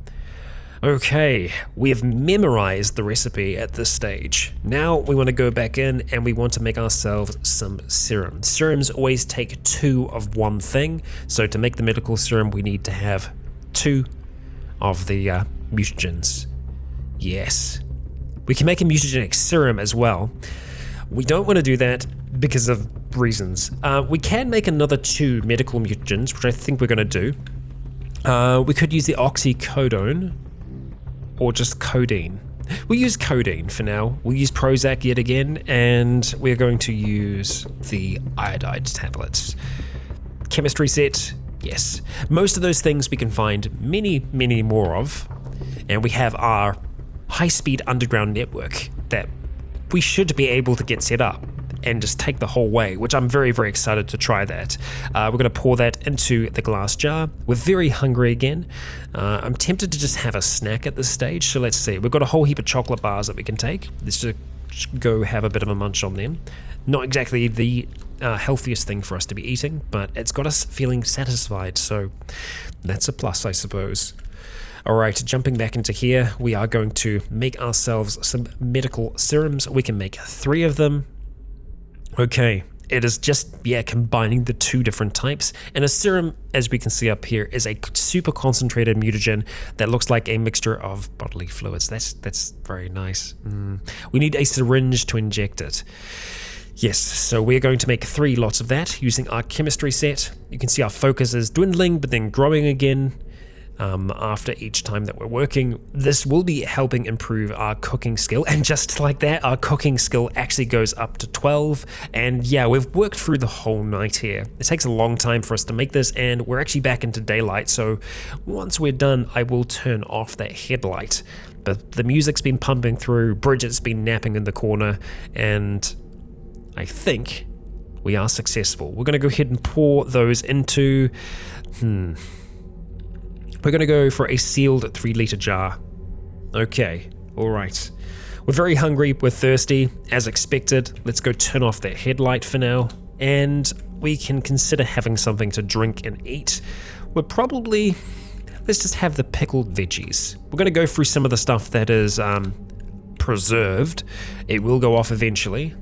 Okay, we have memorized the recipe at this stage. Now we want to go back in and we want to make ourselves some serum. Serums always take 2 of one thing. So to make the medical serum, we need to have 2 of the mutagens. Yes. We can make a mutagenic serum as well. We don't want to do that because of reasons. We can make another 2 medical mutagens, which I think we're going to do. We could use the oxycodone or just codeine. We'll use codeine for now. We'll use Prozac yet again, and we're going to use the iodide tablets. Chemistry set, yes. Most of those things we can find many, many more of, and we have our high-speed underground network that we should be able to get set up and just take the whole way, which I'm very, very excited to try that. We're going to pour that into the glass jar. We're very hungry again. I'm tempted to just have a snack at this stage, so let's see. We've got a whole heap of chocolate bars that we can take. Let's just go have a bit of a munch on them. Not exactly the healthiest thing for us to be eating, but it's got us feeling satisfied, so that's a plus, I suppose. Alright, jumping back into here, we are going to make ourselves some medical serums. We can make 3 of them. Okay, it is just, combining the 2 different types. And a serum, as we can see up here, is a super concentrated mutagen that looks like a mixture of bodily fluids. That's very nice. We need a syringe to inject it. Yes, so we're going to make 3 lots of that using our chemistry set. You can see our focus is dwindling, but then growing again. After each time that we're working. This will be helping improve our cooking skill, and just like that, our cooking skill actually goes up to 12, and yeah, we've worked through the whole night here. It takes a long time for us to make this, and we're actually back into daylight, so once we're done, I will turn off that headlight. But the music's been pumping through, Bridget's been napping in the corner, and I think we are successful. We're going to go ahead and pour those into... We're going to go for a sealed 3-litre jar. Okay, alright. We're very hungry, we're thirsty, as expected. Let's go turn off that headlight for now, and we can consider having something to drink and eat. We're probably... let's just have the pickled veggies. We're going to go through some of the stuff that is preserved. It will go off eventually.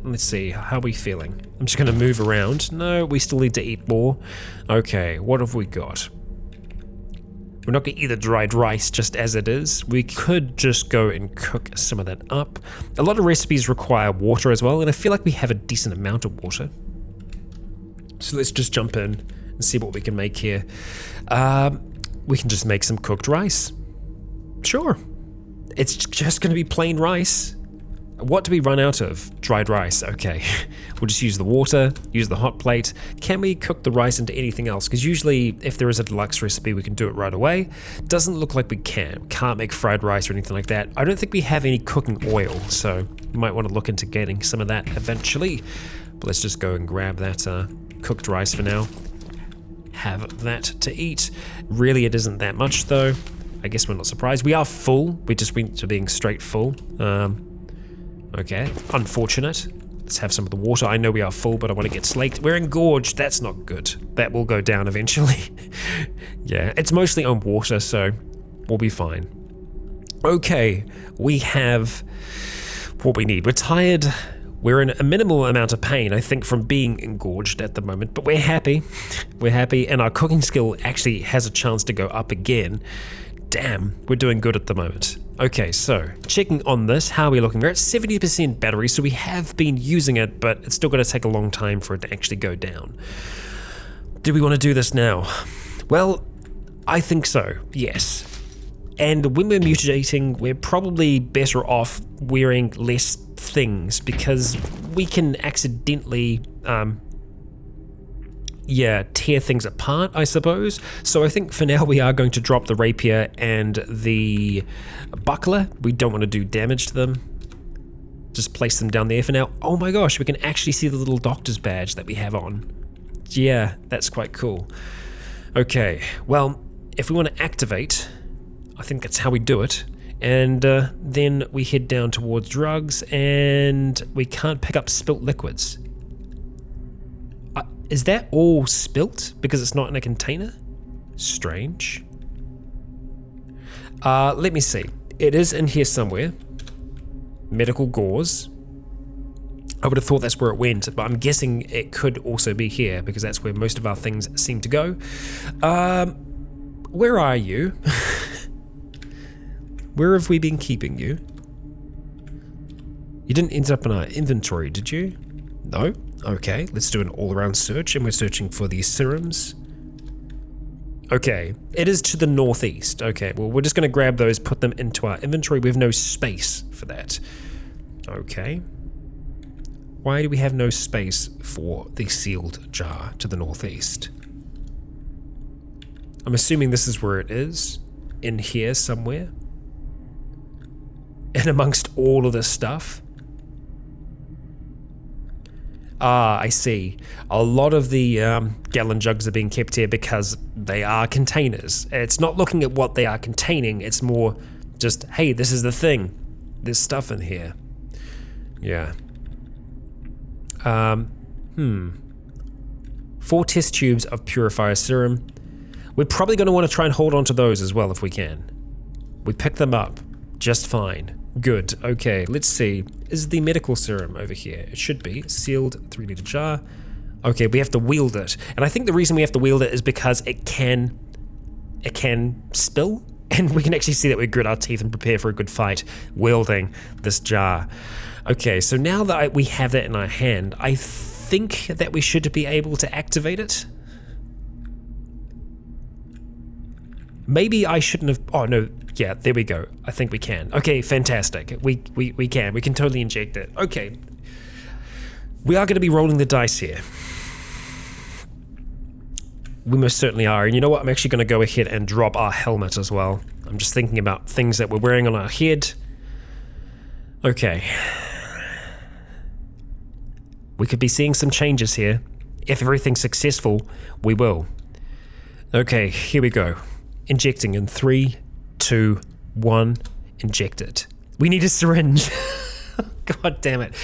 Let's see, how are we feeling? I'm just going to move around. No, we still need to eat more. Okay, what have we got? We're not going to eat the dried rice just as it is. We could just go and cook some of that up. A lot of recipes require water as well, and I feel like we have a decent amount of water. So let's just jump in and see what we can make here. We can just make some cooked rice. Sure. It's just going to be plain rice. What do we run out of? Dried rice. Okay. We'll just use the water, use the hot plate. Can we cook the rice into anything else? Because usually if there is a deluxe recipe, we can do it right away. Doesn't look like we can. Can't make fried rice or anything like that. I don't think we have any cooking oil, so you might want to look into getting some of that eventually. But let's just go and grab that cooked rice for now. Have that to eat. Really, it isn't that much though. I guess we're not surprised. We are full. We just went to being straight full. Okay, unfortunate. Let's have some of the water. I know we are full, but I want to get slaked. We're engorged. That's not good. That will go down eventually. Yeah, it's mostly on water, so we'll be fine. Okay, we have what we need. We're tired. We're in a minimal amount of pain, I think, from being engorged at the moment, but we're happy. We're happy, and our cooking skill actually has a chance to go up again. Damn, we're doing good at the moment. Okay, so checking on this, how are we looking? We're at 70% battery, so we have been using it, but it's still going to take a long time for it to actually go down. Do we want to do this now? Well, I think so, yes. And when we're mutating, we're probably better off wearing less things because we can accidentally tear things apart, I suppose. So I think for now we are going to drop the rapier and the buckler. We don't want to do damage to them. Just place them down there for now. Oh my gosh, we can actually see the little doctor's badge that we have on. Yeah, that's quite cool. Okay, well, if we want to activate, I think that's how we do it. And then we head down towards drugs and we can't pick up spilt liquids. Is that all spilt because it's not in a container? Strange. Let me see. It is in here somewhere. Medical gauze. I would have thought that's where it went, but I'm guessing it could also be here because that's where most of our things seem to go. Where are you? Where have we been keeping you? You didn't end up in our inventory, did you? No? Okay, let's do an all-around search, and we're searching for these serums. Okay, it is to the northeast. Okay, well, we're just going to grab those, put them into our inventory. We have no space for that. Okay. Why do we have no space for the sealed jar to the northeast? I'm assuming this is where it is. In here somewhere. And amongst all of this stuff. Ah, I see. A lot of the gallon jugs are being kept here because they are containers. It's not looking at what they are containing, it's more just, hey, this is the thing. There's stuff in here. Yeah. 4 test tubes of purifier serum. We're probably going to want to try and hold on to those as well if we can. We picked them up just fine. Good. Okay, let's see. Is the medical serum over here? It should be. Sealed 3-liter jar. Okay, we have to wield it. And I think the reason we have to wield it is because it can spill. And we can actually see that we grit our teeth and prepare for a good fight wielding this jar. Okay, so now that we have that in our hand, I think that we should be able to activate it. Maybe I shouldn't have... Oh, no. Yeah, there we go. I think we can. Okay, fantastic. We can. We can totally inject it. Okay. We are going to be rolling the dice here. We most certainly are. And you know what? I'm actually going to go ahead and drop our helmet as well. I'm just thinking about things that we're wearing on our head. Okay. We could be seeing some changes here. If everything's successful, we will. Okay, here we go. Injecting in 3, 2, 1, inject it. We need a syringe. God damn it.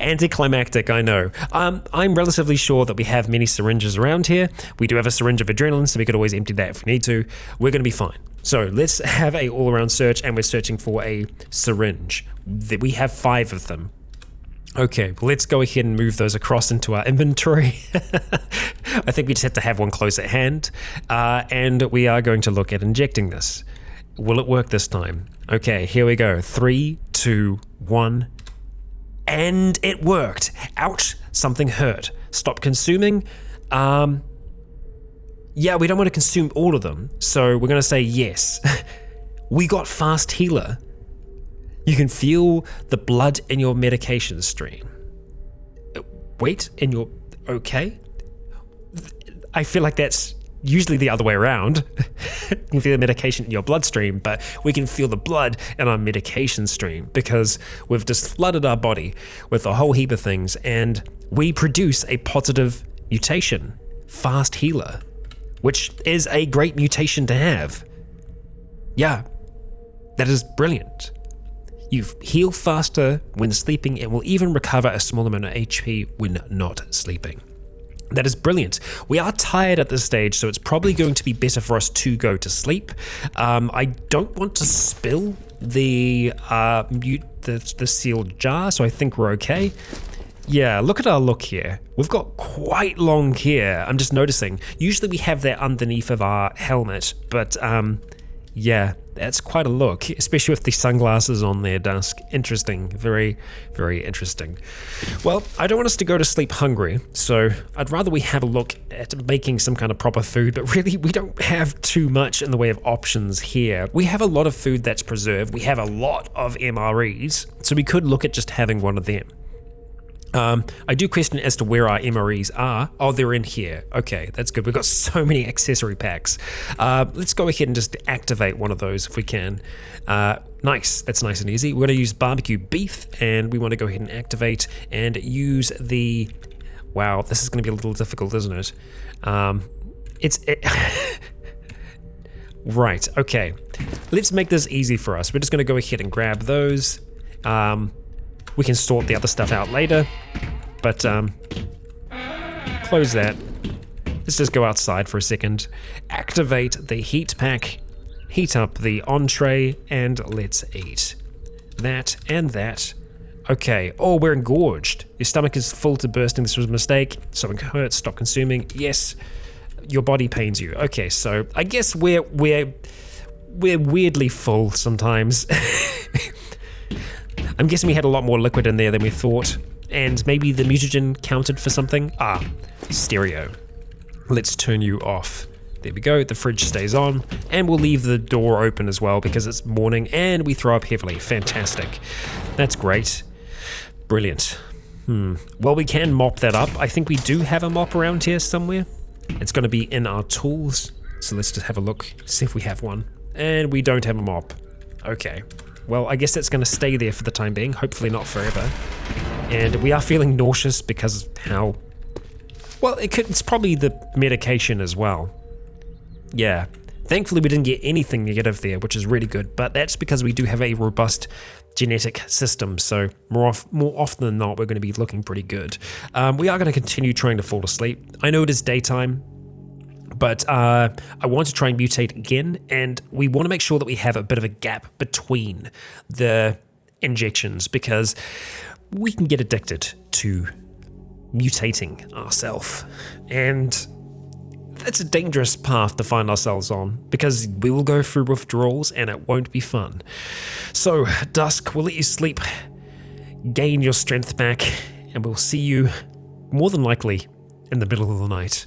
Anticlimactic, I know. I'm relatively sure that we have many syringes around here. We do have a syringe of adrenaline, so we could always empty that if we need to. We're going to be fine. So let's have a all-around search, and we're searching for a syringe. We have 5 of them. Okay, well, let's go ahead and move those across into our inventory. I think we just have to have one close at hand. And we are going to look at injecting this. Will it work this time? Okay, here we go. 3, 2, 1. And it worked. Ouch, something hurt. Stop consuming. Yeah, we don't want to consume all of them. So we're going to say yes. we got fast healer. You can feel the blood in your medication stream. Wait, in your... Okay? I feel like that's usually the other way around. You can feel the medication in your bloodstream, but we can feel the blood in our medication stream because we've just flooded our body with a whole heap of things, and we produce a positive mutation, fast healer, which is a great mutation to have. Yeah, that is brilliant. You heal faster when sleeping and will even recover a small amount of HP when not sleeping. That is brilliant. We are tired at this stage, so it's probably going to be better for us to go to sleep. I don't want to spill the sealed jar, so I think we're okay. Yeah, look at our look here. We've got quite long hair, I'm just noticing. Usually we have that underneath of our helmet, but yeah, that's quite a look, especially with the sunglasses on there, Dusk. Interesting, very, very interesting. Well, I don't want us to go to sleep hungry, so I'd rather we have a look at making some kind of proper food, but really we don't have too much in the way of options here. We have a lot of food that's preserved, we have a lot of MREs, so we could look at just having one of them. I do question as to where our MREs are. Oh, they're in here. Okay, that's good. We've got so many accessory packs. Let's go ahead and just activate one of those if we can. Nice, that's nice and easy. We're going to use barbecue beef, and we want to go ahead and activate and use the... Wow, this is going to be a little difficult, isn't it? Right, okay. Let's make this easy for us. We're just going to go ahead and grab those. We can sort the other stuff out later, but close that. Let's just go outside for a second. Activate the heat pack, heat up the entree, and let's eat. That and that. Okay, oh, we're engorged. Your stomach is full to bursting. This was a mistake. Something hurts, stop consuming. Yes, your body pains you. Okay, so I guess we're weirdly full sometimes. I'm guessing we had a lot more liquid in there than we thought, and maybe the mutagen counted for something. Stereo. Let's turn you off. There we go, the fridge stays on, and we'll leave the door open as well because it's morning and we throw up heavily. Fantastic. That's great. Brilliant. Well, we can mop that up. I think we do have a mop around here somewhere. It's going to be in our tools, so let's just have a look, see if we have one. And we don't have a mop. Okay. Well, I guess that's going to stay there for the time being, hopefully not forever. And we are feeling nauseous because of how... Well, it's probably the medication as well. Yeah. Thankfully, we didn't get anything negative there, which is really good, but that's because we do have a robust genetic system, so more often than not, we're going to be looking pretty good. We are going to continue trying to fall asleep. I know it is daytime, but I want to try and mutate again, and we want to make sure that we have a bit of a gap between the injections because we can get addicted to mutating ourselves, and that's a dangerous path to find ourselves on because we will go through withdrawals and it won't be fun. So, Dusk, we'll let you sleep, gain your strength back, and we'll see you more than likely in the middle of the night.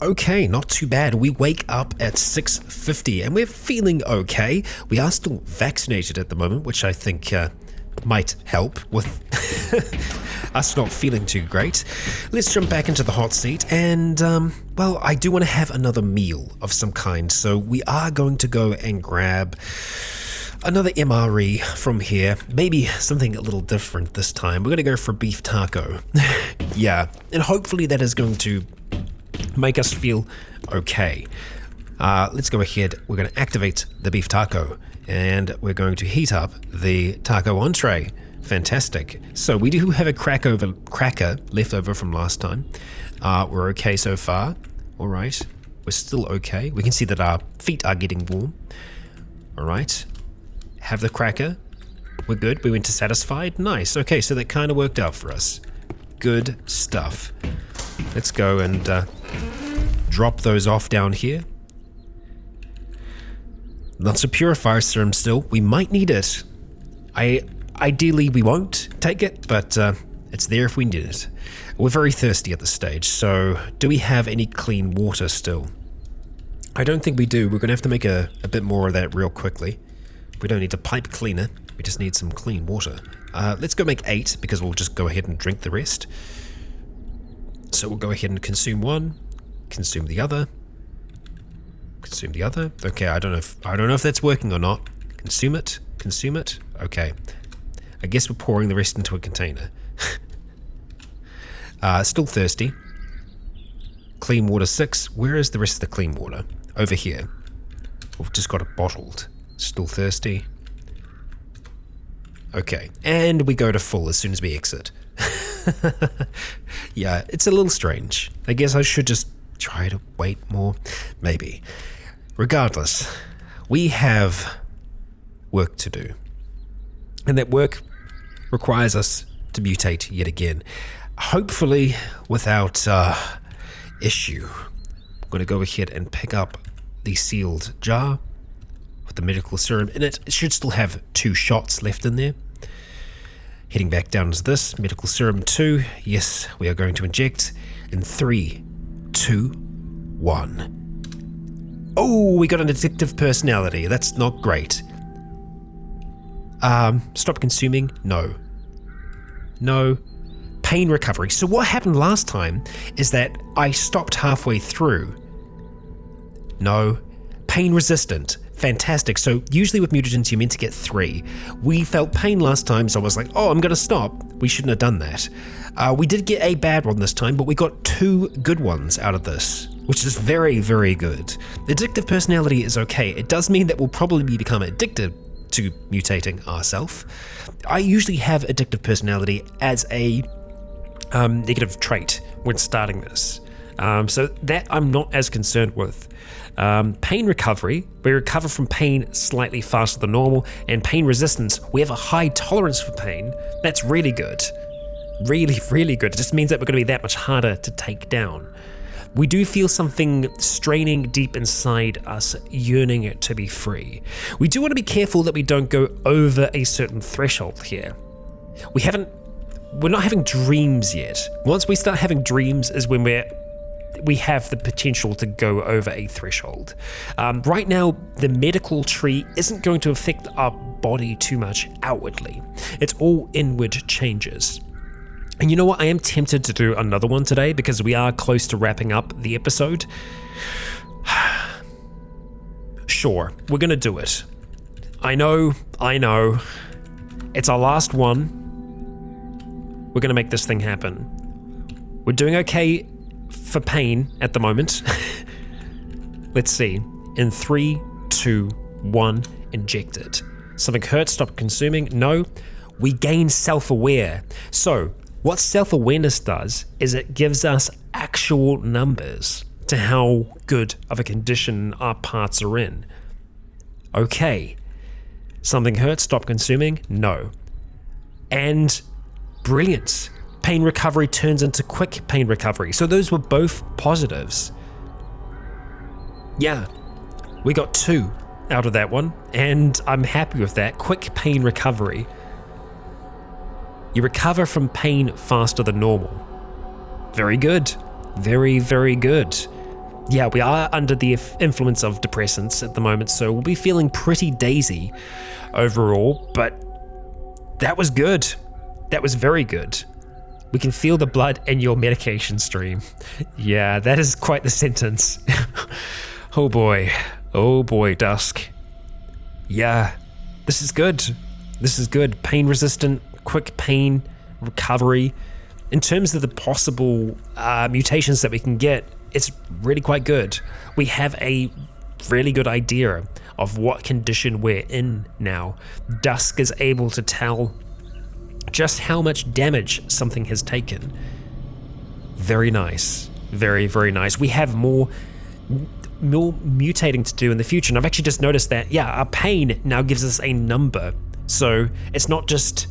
Okay, not too bad. We wake up at 6:50 and we're feeling okay. We are still vaccinated at the moment, which I think might help with us not feeling too great. Let's jump back into the hot seat and, well, I do want to have another meal of some kind, so we are going to go and grab another MRE from here, maybe something a little different this time. We're going to go for beef taco. Yeah, and hopefully that is going to make us feel okay. Let's go ahead. We're going to activate the beef taco and we're going to heat up the taco entree. Fantastic. So we do have a cracker left over from last time. We're okay so far. All right. We're still okay. We can see that our feet are getting warm. All right. Have the cracker. We're good. We went to satisfied. Nice. Okay, so that kind of worked out for us. Good stuff. Let's go and drop those off down here. Lots of purifier serum still. We might need it. Ideally, we won't take it, but it's there if we need it. We're very thirsty at this stage, so do we have any clean water still? I don't think we do. We're going to have to make a bit more of that real quickly. We don't need a pipe cleaner. We just need some clean water. Let's go make 8 because we'll just go ahead and drink the rest. So we'll go ahead and consume one, consume the other, consume the other. Okay, I don't know if that's working or not. Consume it, consume it. Okay, I guess we're pouring the rest into a container. Still thirsty. Clean water 6. Where is the rest of the clean water? Over here. We've just got it bottled. Still thirsty. Okay, and we go to full as soon as we exit. Yeah, it's a little strange. I guess I should just try to wait more. Maybe. Regardless, we have work to do. And that work requires us to mutate yet again. Hopefully without issue. I'm going to go ahead and pick up the sealed jar with the medical serum in it. It should still have 2 shots left in there. Heading back down to this, medical serum 2. Yes, we are going to inject in 3, 2, 1. Oh, we got an addictive personality. That's not great. Stop consuming? No. No. Pain recovery. So what happened last time is that I stopped halfway through. No. Pain resistant. Fantastic. So usually with mutagens you're meant to get 3. We felt pain last time, so I was like, oh, I'm going to stop. We shouldn't have done that. We did get a bad one this time, but we got 2 good ones out of this, which is very, very good. The addictive personality is okay. It does mean that we'll probably become addicted to mutating ourselves. I usually have addictive personality as a negative trait when starting this. So that I'm not as concerned with. Pain recovery, we recover from pain slightly faster than normal, and pain resistance, we have a high tolerance for pain. That's really good. Really, really good. It just means that we're going to be that much harder to take down. We do feel something straining deep inside us, yearning to be free. We do want to be careful that we don't go over a certain threshold here. We're not having dreams yet. Once we start having dreams is when we have the potential to go over a threshold. Right now, the medical tree isn't going to affect our body too much outwardly. It's all inward changes. And you know what? I am tempted to do another one today because we are close to wrapping up the episode. Sure, we're going to do it. I know. It's our last one. We're going to make this thing happen. We're doing okay for pain at the moment. Let's see. In 3, 2, 1, inject it. Something hurts, stop consuming. No. We gain self-aware. So, what self-awareness does is it gives us actual numbers to how good of a condition our parts are in. Okay. Something hurts, stop consuming? No. And brilliant. Pain recovery turns into quick pain recovery. So those were both positives. Yeah, we got 2 out of that one, and I'm happy with that. Quick pain recovery. You recover from pain faster than normal. Very good. Very, very good. Yeah, we are under the influence of depressants at the moment, so we'll be feeling pretty daisy overall, but that was good. That was very good. We can feel the blood in your medication stream. Yeah, that is quite the sentence. Oh boy, Dusk. Yeah, this is good. This is good. Pain resistant, quick pain recovery. In terms of the possible mutations that we can get, it's really quite good. We have a really good idea of what condition we're in now. Dusk is able to tell just how much damage something has taken. Very nice. Very, very nice. We have more mutating to do in the future, and I've actually just noticed that, yeah, our pain now gives us a number. So it's not just,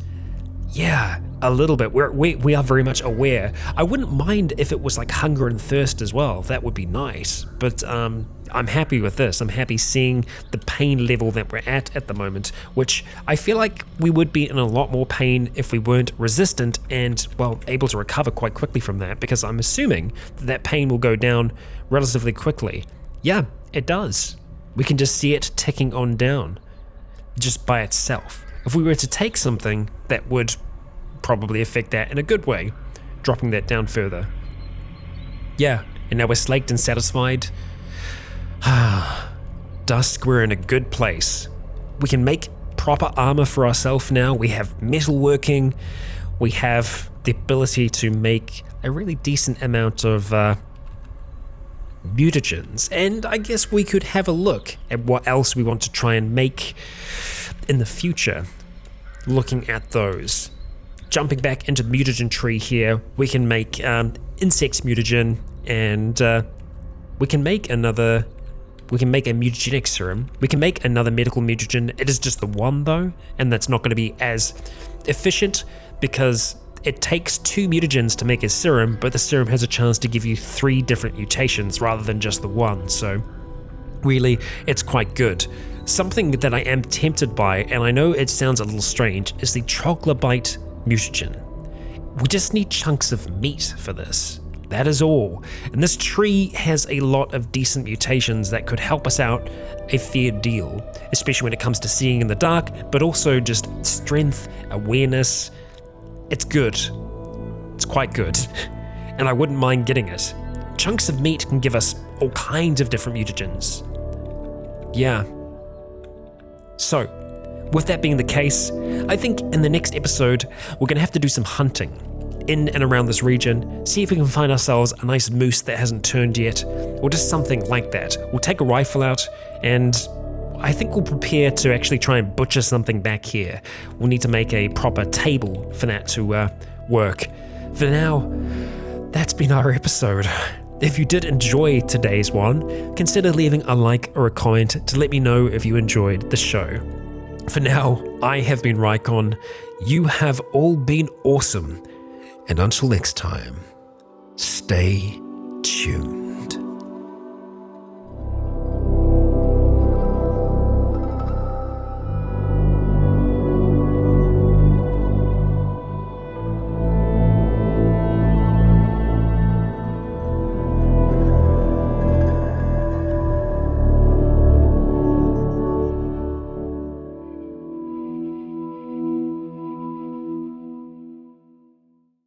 yeah, a little bit. We are very much aware. I wouldn't mind if it was like hunger and thirst as well. That would be nice. But I'm happy with this. I'm happy seeing the pain level that we're at the moment, which I feel like we would be in a lot more pain if we weren't resistant and, well, able to recover quite quickly from that, because I'm assuming that pain will go down relatively quickly. Yeah, it does. We can just see it ticking on down. just by itself. If we were to take something, that would probably affect that in a good way, dropping that down further. Yeah, and now we're slaked and satisfied. Dusk, we're in a good place. We can make proper armor for ourselves now. We have metalworking. We have the ability to make a really decent amount of mutagens. And I guess we could have a look at what else we want to try and make in the future. Looking at those. Jumping back into the mutagen tree here, we can make insect mutagen, and we can make a mutagenic serum. We can make another medical mutagen. It is just the one though, and that's not going to be as efficient because it takes 2 mutagens to make a serum, but the serum has a chance to give you 3 different mutations rather than just the one, so really it's quite good. Something that I am tempted by, and I know it sounds a little strange, is the Troglobite mutagen. We just need chunks of meat for this. That is all. And this tree has a lot of decent mutations that could help us out a fair deal, especially when it comes to seeing in the dark, but also just strength, awareness. It's good. It's quite good. And I wouldn't mind getting it. Chunks of meat can give us all kinds of different mutagens. Yeah. So, with that being the case, I think in the next episode, we're going to have to do some hunting in and around this region, see if we can find ourselves a nice moose that hasn't turned yet, or just something like that. We'll take a rifle out, and I think we'll prepare to actually try and butcher something back here. We'll need to make a proper table for that to work. For now, that's been our episode. If you did enjoy today's one, consider leaving a like or a comment to let me know if you enjoyed the show. For now, I have been Rycon. You have all been awesome. And until next time, stay tuned.